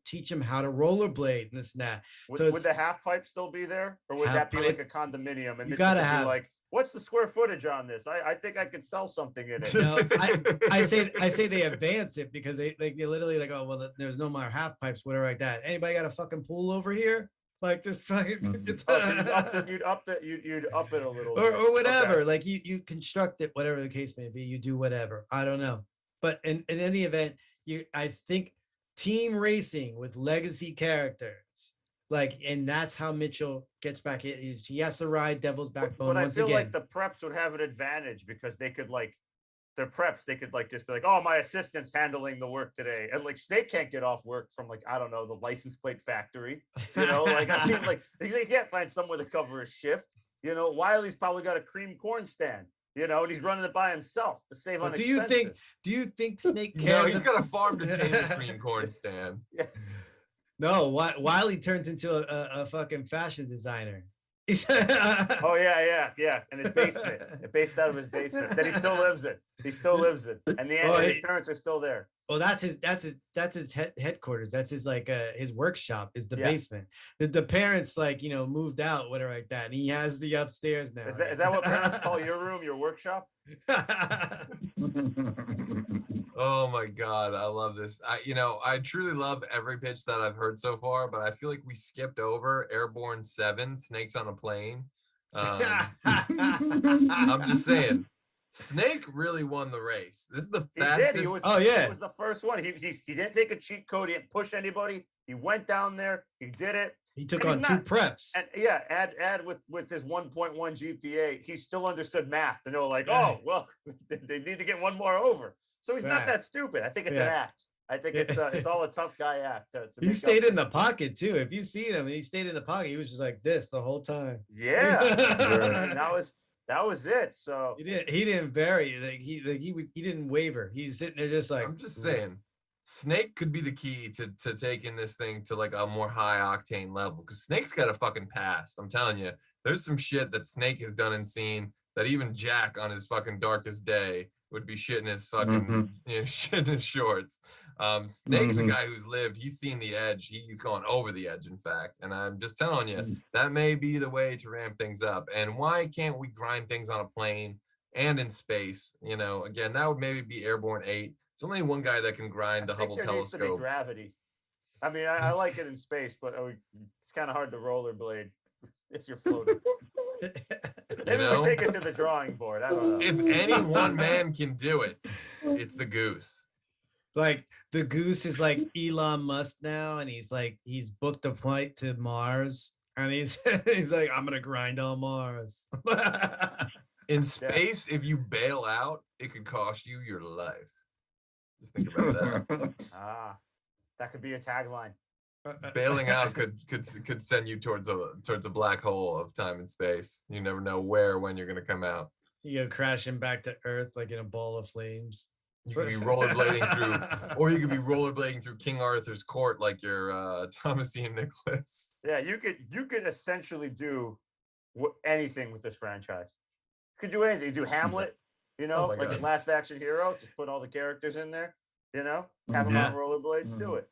teach them how to rollerblade and this and that. Would the half pipe still be there, or would that be like a condominium? And you gotta have like, what's the square footage on this? I think I could sell something in it. No, I say they advance it, because they literally like, oh well, there's no more half pipes, whatever like that. Anybody got a fucking pool over here? Like this fucking you'd up it a little bit. or whatever. Okay. Like you construct it, whatever the case may be, you do whatever. I don't know. But in any event, I think team racing with legacy characters, and that's how Mitchell gets back. He has to ride Devil's Backbone. But I feel like the preps would have an advantage, because they could their preps, they could just be like, oh, my assistant's handling the work today. And Snake can't get off work from I don't know, the license plate factory. I mean, he can't find somewhere to cover his shift. Wiley's probably got a cream corn stand, and he's running it by himself to save on expenses. Do you think Snake cares? No, he's got a farm to tame the cream corn stand. Yeah. No, Wiley turns into a fucking fashion designer. Oh yeah, in his basement, based out of his basement that he still lives in. And his parents are still there. Well, that's his headquarters. That's his his workshop is the basement. The parents moved out, whatever like that. And he has the upstairs now. Is that what parents call your room, your workshop? Oh my God, I love this. I truly love every pitch that I've heard so far, but I feel like we skipped over Airborne 7, Snakes on a Plane. I'm just saying, Snake really won the race. This is the fastest. He was the first one. He didn't take a cheat code. He didn't push anybody. He went down there. He did it. He took on 2 preps. And add with his 1.1 GPA, he still understood math. And they were like, oh, well, they need to get one more over. So he's not that stupid. I think it's an act. I think it's all a tough guy act. He stayed in the pocket too. If you see him, he stayed in the pocket. He was just like this the whole time. Yeah, that was it. So he didn't vary. He didn't waver. He's sitting there just like. I'm just saying, Snake could be the key to taking this thing to a more high octane level, because Snake's got a fucking past. I'm telling you, there's some shit that Snake has done and seen that even Jack on his fucking darkest day would be shitting his fucking shitting his shorts. Snake's a guy who's lived. He's seen the edge. He's gone over the edge, in fact. And I'm just telling you, that may be the way to ramp things up. And why can't we grind things on a plane and in space. You know, again, that would maybe be Airborne 8. There's only one guy that can grind the Hubble there needs to be telescope. gravity. I mean, I like it in space, but it's kind of hard to rollerblade if you're floating. Maybe we take it to the drawing board. I don't know. If any one man can do it, it's the Goose. Like the Goose is like Elon Musk now, and he's booked a flight to Mars, and he's like, I'm gonna grind on Mars. In space, if you bail out, it could cost you your life. Just think about that. That could be a tagline. Bailing out could send you towards a black hole of time and space. You never know when you're gonna come out. You go crashing back to Earth like in a ball of flames. You could be rollerblading through, or you could be rollerblading through King Arthur's court like you're Thomasine Nicholas. Yeah, you could essentially do anything with this franchise. You could do anything. You do Hamlet, you know, like the Last Action Hero. Just put all the characters in there, you know, have them on rollerblades. Do it.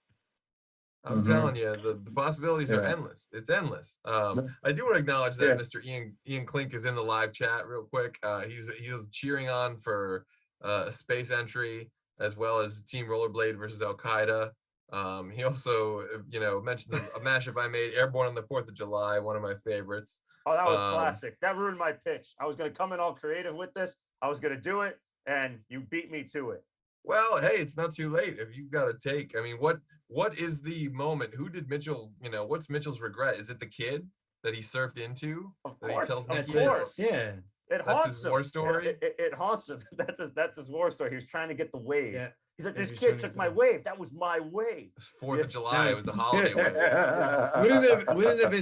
I'm telling you, the possibilities are endless. It's endless. I do want to acknowledge that Mr. Ian Klink is in the live chat real quick. He was cheering on for a space entry as well as Team Rollerblade versus Al Qaeda. He also, mentioned a mashup I made, Airborne on the 4th of July, one of my favorites. Oh, that was classic. That ruined my pitch. I was going to come in all creative with this. I was going to do it, and you beat me to it. Well, hey, it's not too late if you've got a take. I mean, what is the moment? Who did Mitchell, what's Mitchell's regret? Is it the kid that he surfed into? Of course, of course. Yeah. It haunts him. War story? It haunts him. That's his war story. He was trying to get the wave. Yeah. He's like, this kid took my wave. That was my wave. 4th of July. It was a holiday wave. Wouldn't it have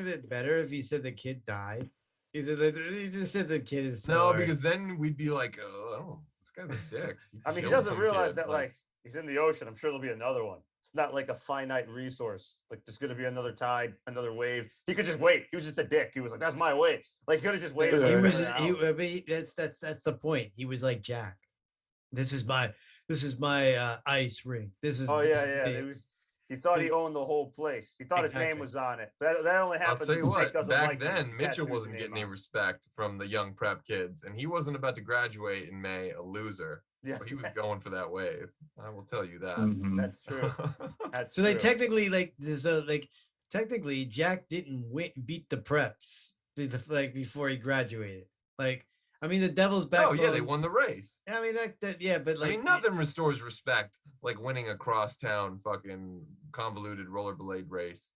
been better if he said the kid died? He just said the kid is no, because then we'd be like, oh, this guy's a dick. He doesn't realize that like he's in the ocean. I'm sure there'll be another one. It's not like a finite resource. Like there's going to be another tide, another wave. He could just wait. He was just a dick. He was like, "That's my wave." Like he could have just waited. That's the point. He was like, Jack, this is my ice ring. This is. Oh yeah. He thought he owned the whole place. He thought his name was on it. That only happened. I'll tell you what. Back then, Mitchell wasn't getting any respect from the young prep kids, and he wasn't about to graduate in May a loser. Yeah. So he was going for that wave. I will tell you that. Mm-hmm. That's true. So they technically technically Jack didn't beat the preps before he graduated. The Devil's Backbone. Oh yeah, they won the race. I mean but nothing restores respect like winning a crosstown fucking convoluted rollerblade race.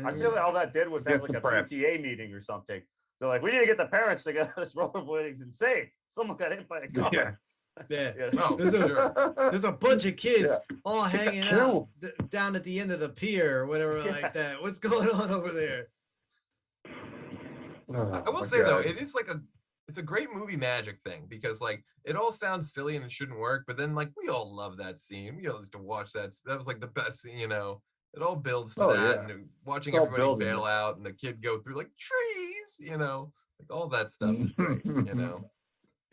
I feel like all that did was have like a PTA meeting or something. They're like, we need to get the parents together. This rollerblading's insane. Someone got hit by a car. Yeah. There's a bunch of kids all hanging out down at the end of the pier or whatever like that. What's going on over there? I will say though, it's a great movie magic thing because it all sounds silly and it shouldn't work, but then we all love that scene. We all used to watch that. That was the best scene, It all builds to that, and watching everybody bail out and the kid go through trees, all that stuff is great,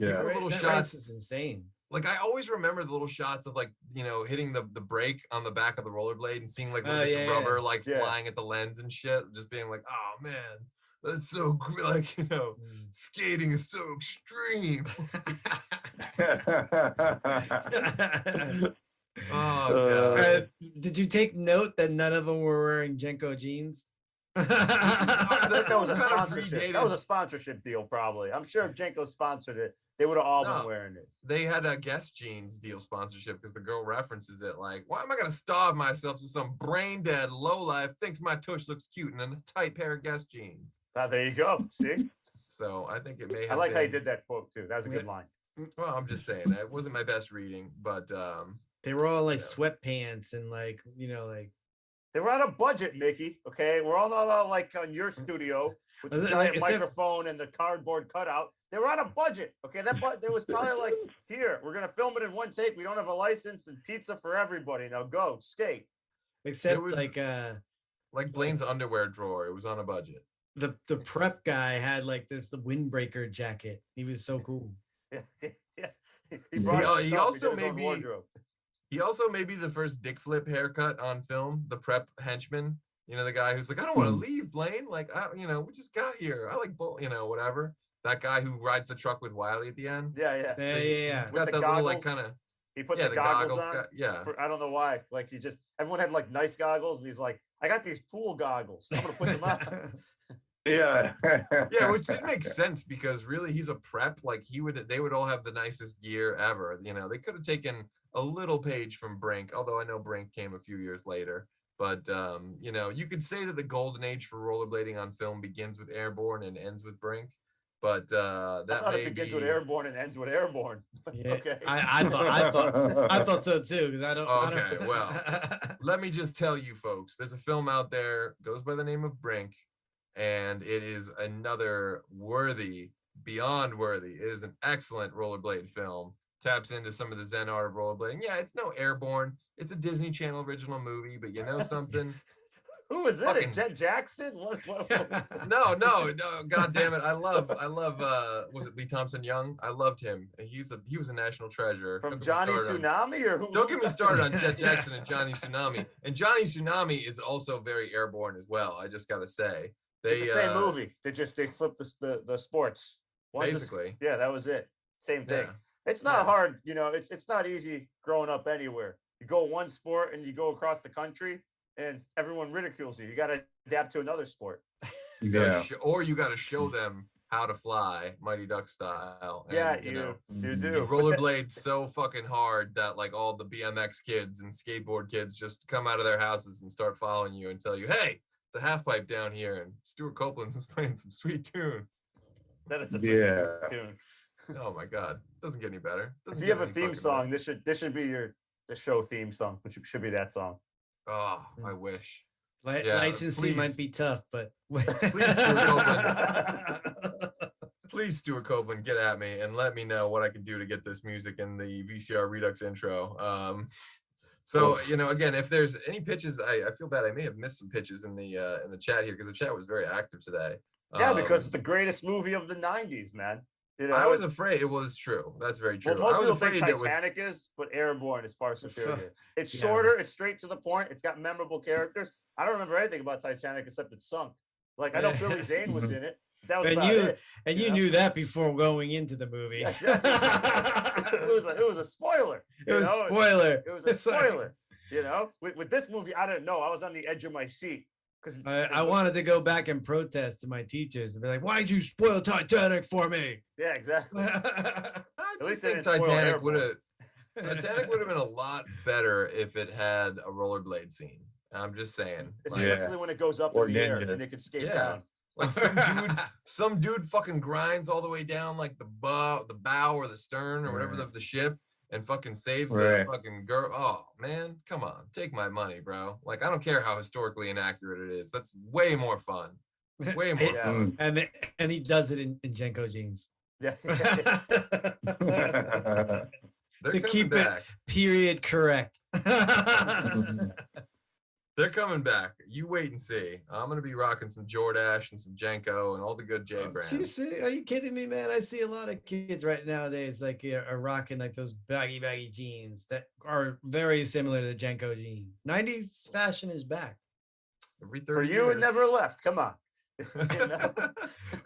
Yeah, little that shots is insane. I always remember the little shots of hitting the brake on the back of the rollerblade and seeing rubber flying at the lens and shit, just being like, oh man, that's so skating is so extreme. Oh god. Did you take note that none of them were wearing Jenko jeans? That was a sponsorship. That was a sponsorship deal, probably. I'm sure if Jenko sponsored it, they would have all been wearing it. They had a Guess Jeans deal sponsorship because the girl references it why am I gonna starve myself to some brain dead lowlife thinks my tush looks cute in a tight pair of Guess Jeans? There you go. See? So I think it may have I like how you did that quote too. That was a good line. Well, I'm just saying it wasn't my best reading, but they were all sweatpants and they were on a budget, Mickey. Okay, we're all not all on your studio with the giant microphone and the cardboard cutout. They were on a budget. Okay, there was probably here, we're gonna film it in one take. We don't have a license and pizza for everybody. Now go skate. Except it was like Blaine's underwear drawer. It was on a budget. The prep guy had the windbreaker jacket. He was so cool. Yeah. He also may be the first dick flip haircut on film. The prep henchman, the guy who's like, I don't want to leave, Blaine. We just got here. I whatever. That guy who rides the truck with Wiley at the end. Yeah. He's With got the that little like goggles. kind of. He put Yeah, the goggles guy, on. yeah. I don't know why. Like everyone had like nice goggles, and he's like, I got these pool goggles. I'm gonna put them on. Yeah. Yeah, which did make sense because really he's a prep. Like they would all have the nicest gear ever. You know, they could have taken a little page from Brink, although I know Brink came a few years later. But you know, you could say that the golden age for rollerblading on film begins with Airborne and ends with Brink. But I that thought may it begins be with Airborne and ends with Airborne. Yeah, Okay. I thought so too because I don't. Okay, well, let me just tell you folks, there's a film out there, goes by the name of Brink, and it is another beyond worthy. It is an excellent rollerblade film. Taps into some of the Zen art of rollerblading. Yeah, it's no Airborne. It's a Disney Channel original movie, but you know something? Who was it? Jet Jackson? What No, God damn it. I love was it Lee Thompson Young? I loved him. He was a national treasure. From Johnny Tsunami or who? Don't get me started on Jet Jackson and Johnny Tsunami. And Johnny Tsunami is also very Airborne as well. I just gotta say. It's the same movie. They flipped the sports. Basically. Yeah, that was it. Same thing. Yeah. It's not hard, you know, it's not easy growing up anywhere. You go one sport and you go across the country and everyone ridicules you. You got to adapt to another sport. Or you got to show them how to fly Mighty Duck style. And, yeah, you know, you do. You rollerblade so fucking hard that like all the BMX kids and skateboard kids just come out of their houses and start following you and tell you, hey, it's a half pipe down here and Stuart Copeland's playing some sweet tunes. That is a sweet tune. Oh my God, doesn't get any better. If you have a theme song, this should be the show theme song, which should be that song. Oh, I wish. Licensing might be tough, but please, Stuart Copeland. Please, Stuart Copeland, get at me and let me know what I can do to get this music in the VCR Redux intro. So you know, again, if there's any pitches, I feel bad. I may have missed some pitches in the chat here because the chat was very active today. Yeah, because it's the greatest movie of the '90s, man. You know, I was afraid. It was true. That's very true. Well, most I was people afraid think Titanic is, but Airborne is far superior. It's shorter. It's straight to the point. It's got memorable characters. I don't remember anything about Titanic except it sunk. Like I know Billy Zane was in it. That was about it. And you knew that before going into the movie. Yeah, exactly. it was a spoiler. It was a spoiler. It was a spoiler. You know, with this movie, I didn't know. I was on the edge of my seat. Because I wanted to go back and protest to my teachers and be like, "Why'd you spoil Titanic for me?" Yeah, exactly. At least Titanic would have been a lot better if it had a rollerblade scene. I'm just saying. Especially when it goes up in the air and they could skate down. Like some dude fucking grinds all the way down like the bow or the stern or whatever of the ship. And fucking saves the fucking girl. Oh man, come on, take my money, bro. Like I don't care how historically inaccurate it is. That's way more fun. Way more fun. And he does it in Jenko jeans. Yeah. They're to keep back. It period correct. They're coming back. You wait and see. I'm gonna be rocking some Jordache and some Jenko and all the good J brands. Are you kidding me, man? I see a lot of kids right nowadays like are rocking like those baggy jeans that are very similar to the Jenko jean. 90s fashion is back. For you, years. It never left. Come on. You know?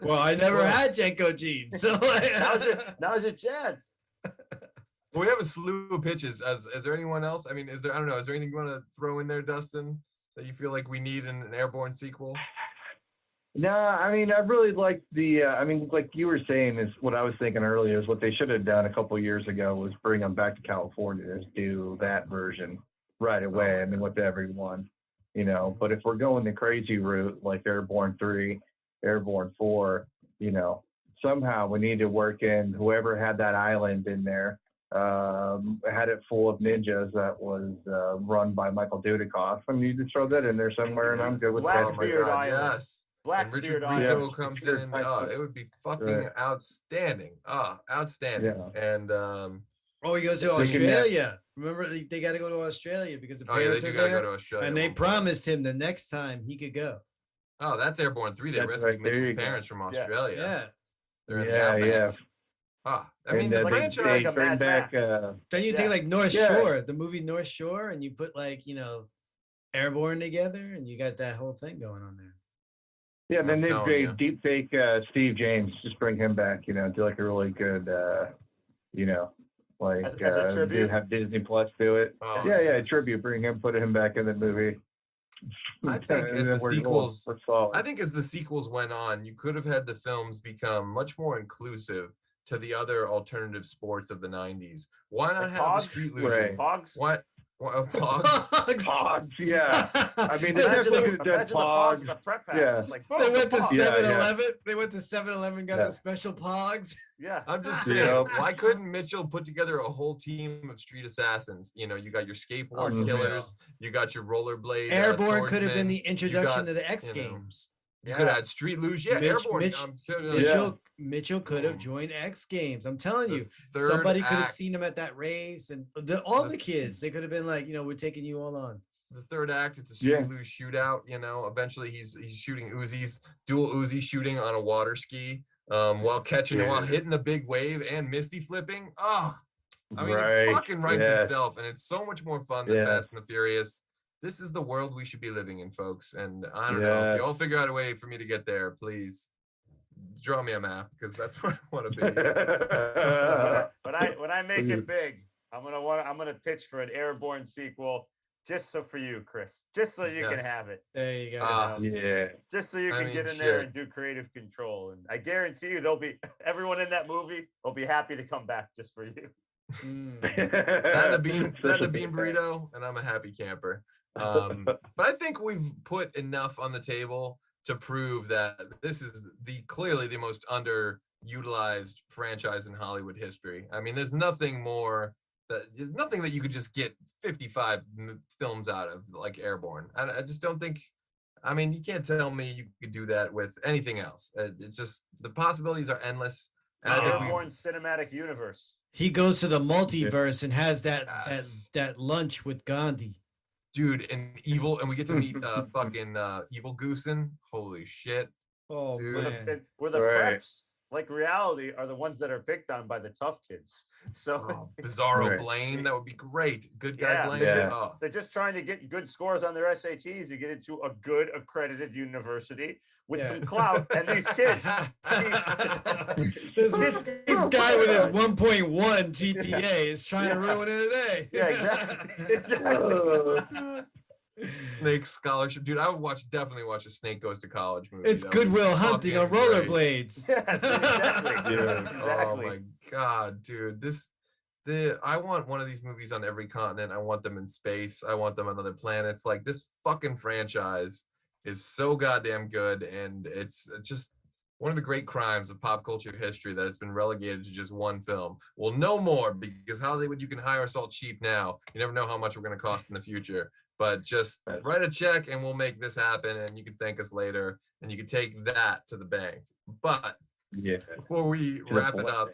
Well, I never had Jenko jeans, so now's your chance. Well, we have a slew of pitches. Is there anyone else? I mean, I don't know. Is there anything you want to throw in there, Dustin, that you feel like we need in an Airborne sequel? No, I mean, I really like like you were saying, is what I was thinking earlier is what they should have done a couple of years ago was bring them back to California to do that version right away. I mean, with everyone, you know, but if we're going the crazy route, like Airborne 3, Airborne 4, you know, somehow we need to work in whoever had that island in there. Had it full of ninjas that was run by Michael Dudikoff. I mean, you just throw that in there somewhere, and I'm good with that. Blackbeard Island. Yes. Blackbeard Island comes in. It would be fucking outstanding. Outstanding. Yeah. And he goes to Australia. Remember, they got to go to Australia because the parents they are do there. Go to Australia. And they promised him the next time he could go. Oh, that's Airborne 3. They rescued Mitch's parents from Australia. Yeah. They're in the outback. I mean, the franchise bring back. Then you take like North Shore, the movie North Shore, and you put like, you know, Airborne together, and you got that whole thing going on there. Yeah, then they telling you. deep fake Steve James, just bring him back, do like a really good, like as a tribute? have Disney Plus do it. Oh, yeah, yes. tribute, put him back in the movie. I think And as then the we're sequels, solid. I think as the sequels went on, you could have had the films become much more inclusive to the other alternative sports of the 90s. Why not Like have the Pogs? street Right. luge? Pogs? What? Pogs? Pogs, yeah. I mean, they Imagine definitely could the have done Pogs Pogs. and the prep packs. Yeah. It's like, boom, They went to the Pogs. 7-Eleven. They went to 7-Eleven, got Yeah. the special pogs. Yeah. I'm just Yeah. saying, why couldn't Mitchell put together a whole team of street assassins? You got your skateboard for killers, you got your rollerblade. Airborne could have been the swordsmen, introduction got, to the X Games. You could have had street luge. Yeah, Airborne. Mitchell could have joined X Games. I'm telling you, third somebody could have act. seen him at that race, and all the kids. They could have been like, we're taking you all on. The third act, it's a street luge shootout. Eventually he's shooting Uzis, dual Uzi shooting on a water ski, while hitting the big wave and misty flipping. Oh, I mean, it fucking writes itself, and it's so much more fun than Fast and the Furious. This is the world we should be living in, folks. And I don't know, if you all figure out a way for me to get there, please draw me a map, because that's where I want to be. When I make it big, I'm gonna pitch for an Airborne sequel, just for you, Chris, just so you can have it. There you go. Just so you can get in there and do creative control, and I guarantee you, everyone in that movie will be happy to come back just for you. That and a bean burrito, and I'm a happy camper. But I think we've put enough on the table to prove that this is clearly the most underutilized franchise in Hollywood history. I mean, there's nothing that you could just get 55 films out of like Airborne. I just don't think. I mean, you can't tell me you could do that with anything else. It's just the possibilities are endless. And Airborne cinematic universe. He goes to the multiverse and has that lunch with Gandhi. Dude, and we get to meet fucking Evil Goosen. Holy shit. Oh, man. Where the preps, like reality, are the ones that are picked on by the tough kids. So Bizarro Blaine, that would be great. Good guy Blaine. They're just trying to get good scores on their SATs to get into a good accredited university with some clout. And these kids, this guy with his 1.1 GPA is trying to ruin it today. Yeah, exactly. Snake scholarship, dude. I would definitely watch a Snake Goes to College movie. It's Goodwill Hunting on rollerblades. Yes, exactly. Oh my god, dude. I want one of these movies on every continent. I want them in space. I want them on other planets. Like, this fucking franchise is so goddamn good, and it's just one of the great crimes of pop culture history that it's been relegated to just one film. Well, no more, because Hollywood, you can hire us all cheap now. You never know how much we're going to cost in the future. But just write a check and we'll make this happen, and you can thank us later, and you can take that to the bank. But before we wrap it up,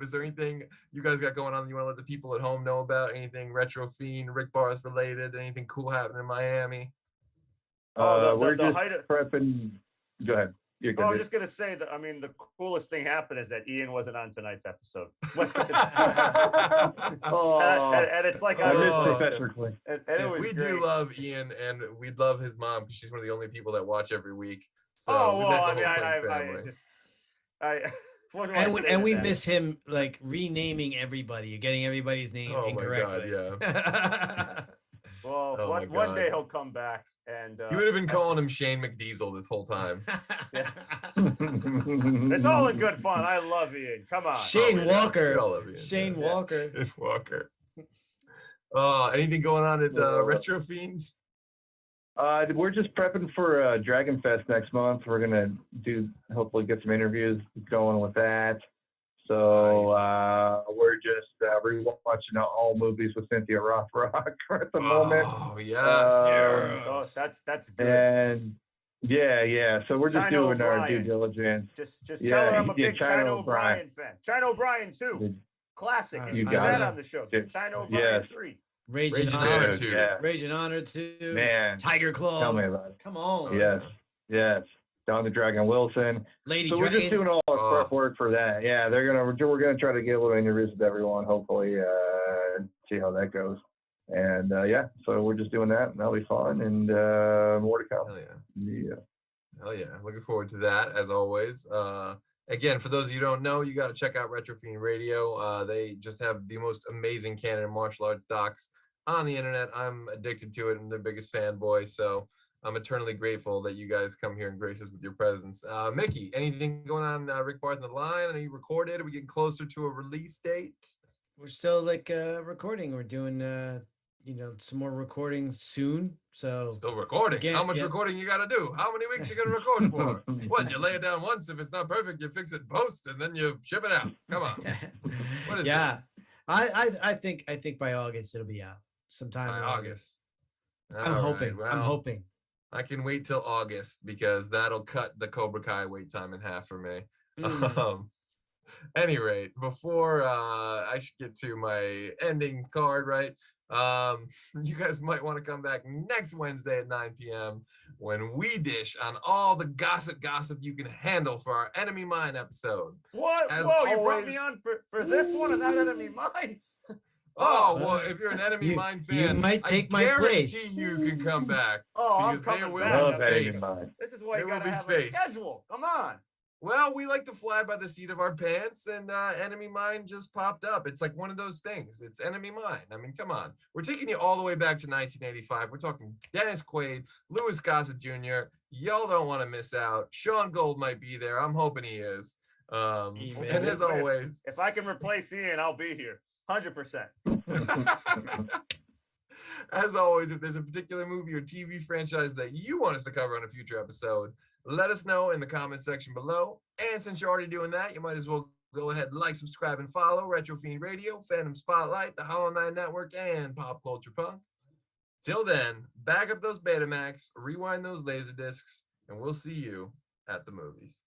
is there anything you guys got going on that you want to let the people at home know about? Anything Retro Fiend, Rick Barth related? Anything cool happening in Miami? We're just prepping. Go ahead. I was just gonna say that. I mean, the coolest thing happened is that Ian wasn't on tonight's episode. And it's like and it was we great. do love Ian, and we love his mom because she's one of the only people that watch every week. So we miss him, like, renaming everybody, getting everybody's name incorrectly. My God, well, one day he'll come back. And you would have been calling him Shane McDiesel this whole time. It's all in good fun. I love Ian. Come on, Shane Walker. Shane Walker. Anything going on at Retro Fiends? We're just prepping for Dragon Fest next month. We're gonna hopefully get some interviews going with that. So we're just rewatching all movies with Cynthia Rothrock at the moment. Oh yes, that's good. And so we're just doing our due diligence. Just tell her I'm a big China O'Brien fan. China O'Brien 2, classic. You should do that on the show. China O'Brien 3. Rage and Honor 2. Rage and Honor 2. Man, Tiger Claws. Tell me about it. Come on. Yes. Don the Dragon Wilson. Lady so Dragon. We're just doing all our prep work for that. Yeah, we're gonna try to get a little interviews with everyone. Hopefully, see how that goes. And yeah, so we're just doing that, and that'll be fun, and more to come. Hell yeah. Yeah. Hell yeah. Looking forward to that, as always. Again, for those of you who don't know, you got to check out Retro Fiend Radio. They just have the most amazing canon martial arts docs on the internet. I'm addicted to it. I'm their biggest fanboy. So I'm eternally grateful that you guys come here and grace us with your presence. Mickey, anything going on, Rick Barth on the line? Are you recorded? Are we getting closer to a release date? We're still like recording. We're doing some more recording soon. So Still recording. again, How much recording you got to do? How many weeks you going to record for? What, you lay it down once. If it's not perfect, you fix it in post, and then you ship it out. Come on. What is this? I think by August it'll be out sometime. By in August. I'm hoping. Well, I'm hoping. I can wait till August because that'll cut the Cobra Kai wait time in half for me. Any rate, before I should get to my ending card, right? You guys might want to come back next Wednesday at 9 p.m. when we dish on all the gossip you can handle for our Enemy Mine episode. What? As Whoa, you always, brought me on for this one and not Enemy Mine? Oh, well, if you're an Enemy Mine fan, you might take my place. You can come back. Oh, I'm because there coming will back. be space. This is why There you will gotta be have space. a schedule. Come on. Well, we like to fly by the seat of our pants, and Enemy Mine just popped up. It's like one of those things. It's Enemy Mine. I mean, come on. We're taking you all the way back to 1985. We're talking Dennis Quaid, Louis Gossett Jr. Y'all don't want to miss out. Shaun Gold might be there. I'm hoping he is. And as always, if I can replace Ian, I'll be here. 100%. As always, if there's a particular movie or TV franchise that you want us to cover on a future episode, let us know in the comments section below. And since you're already doing that, you might as well go ahead, like, subscribe, and follow Retro Fiend Radio, Fandom Spotlite, the Hollow 9 Network, and Pop Culture Punk. Till then, back up those Betamax, rewind those Laserdiscs, and we'll see you at the movies.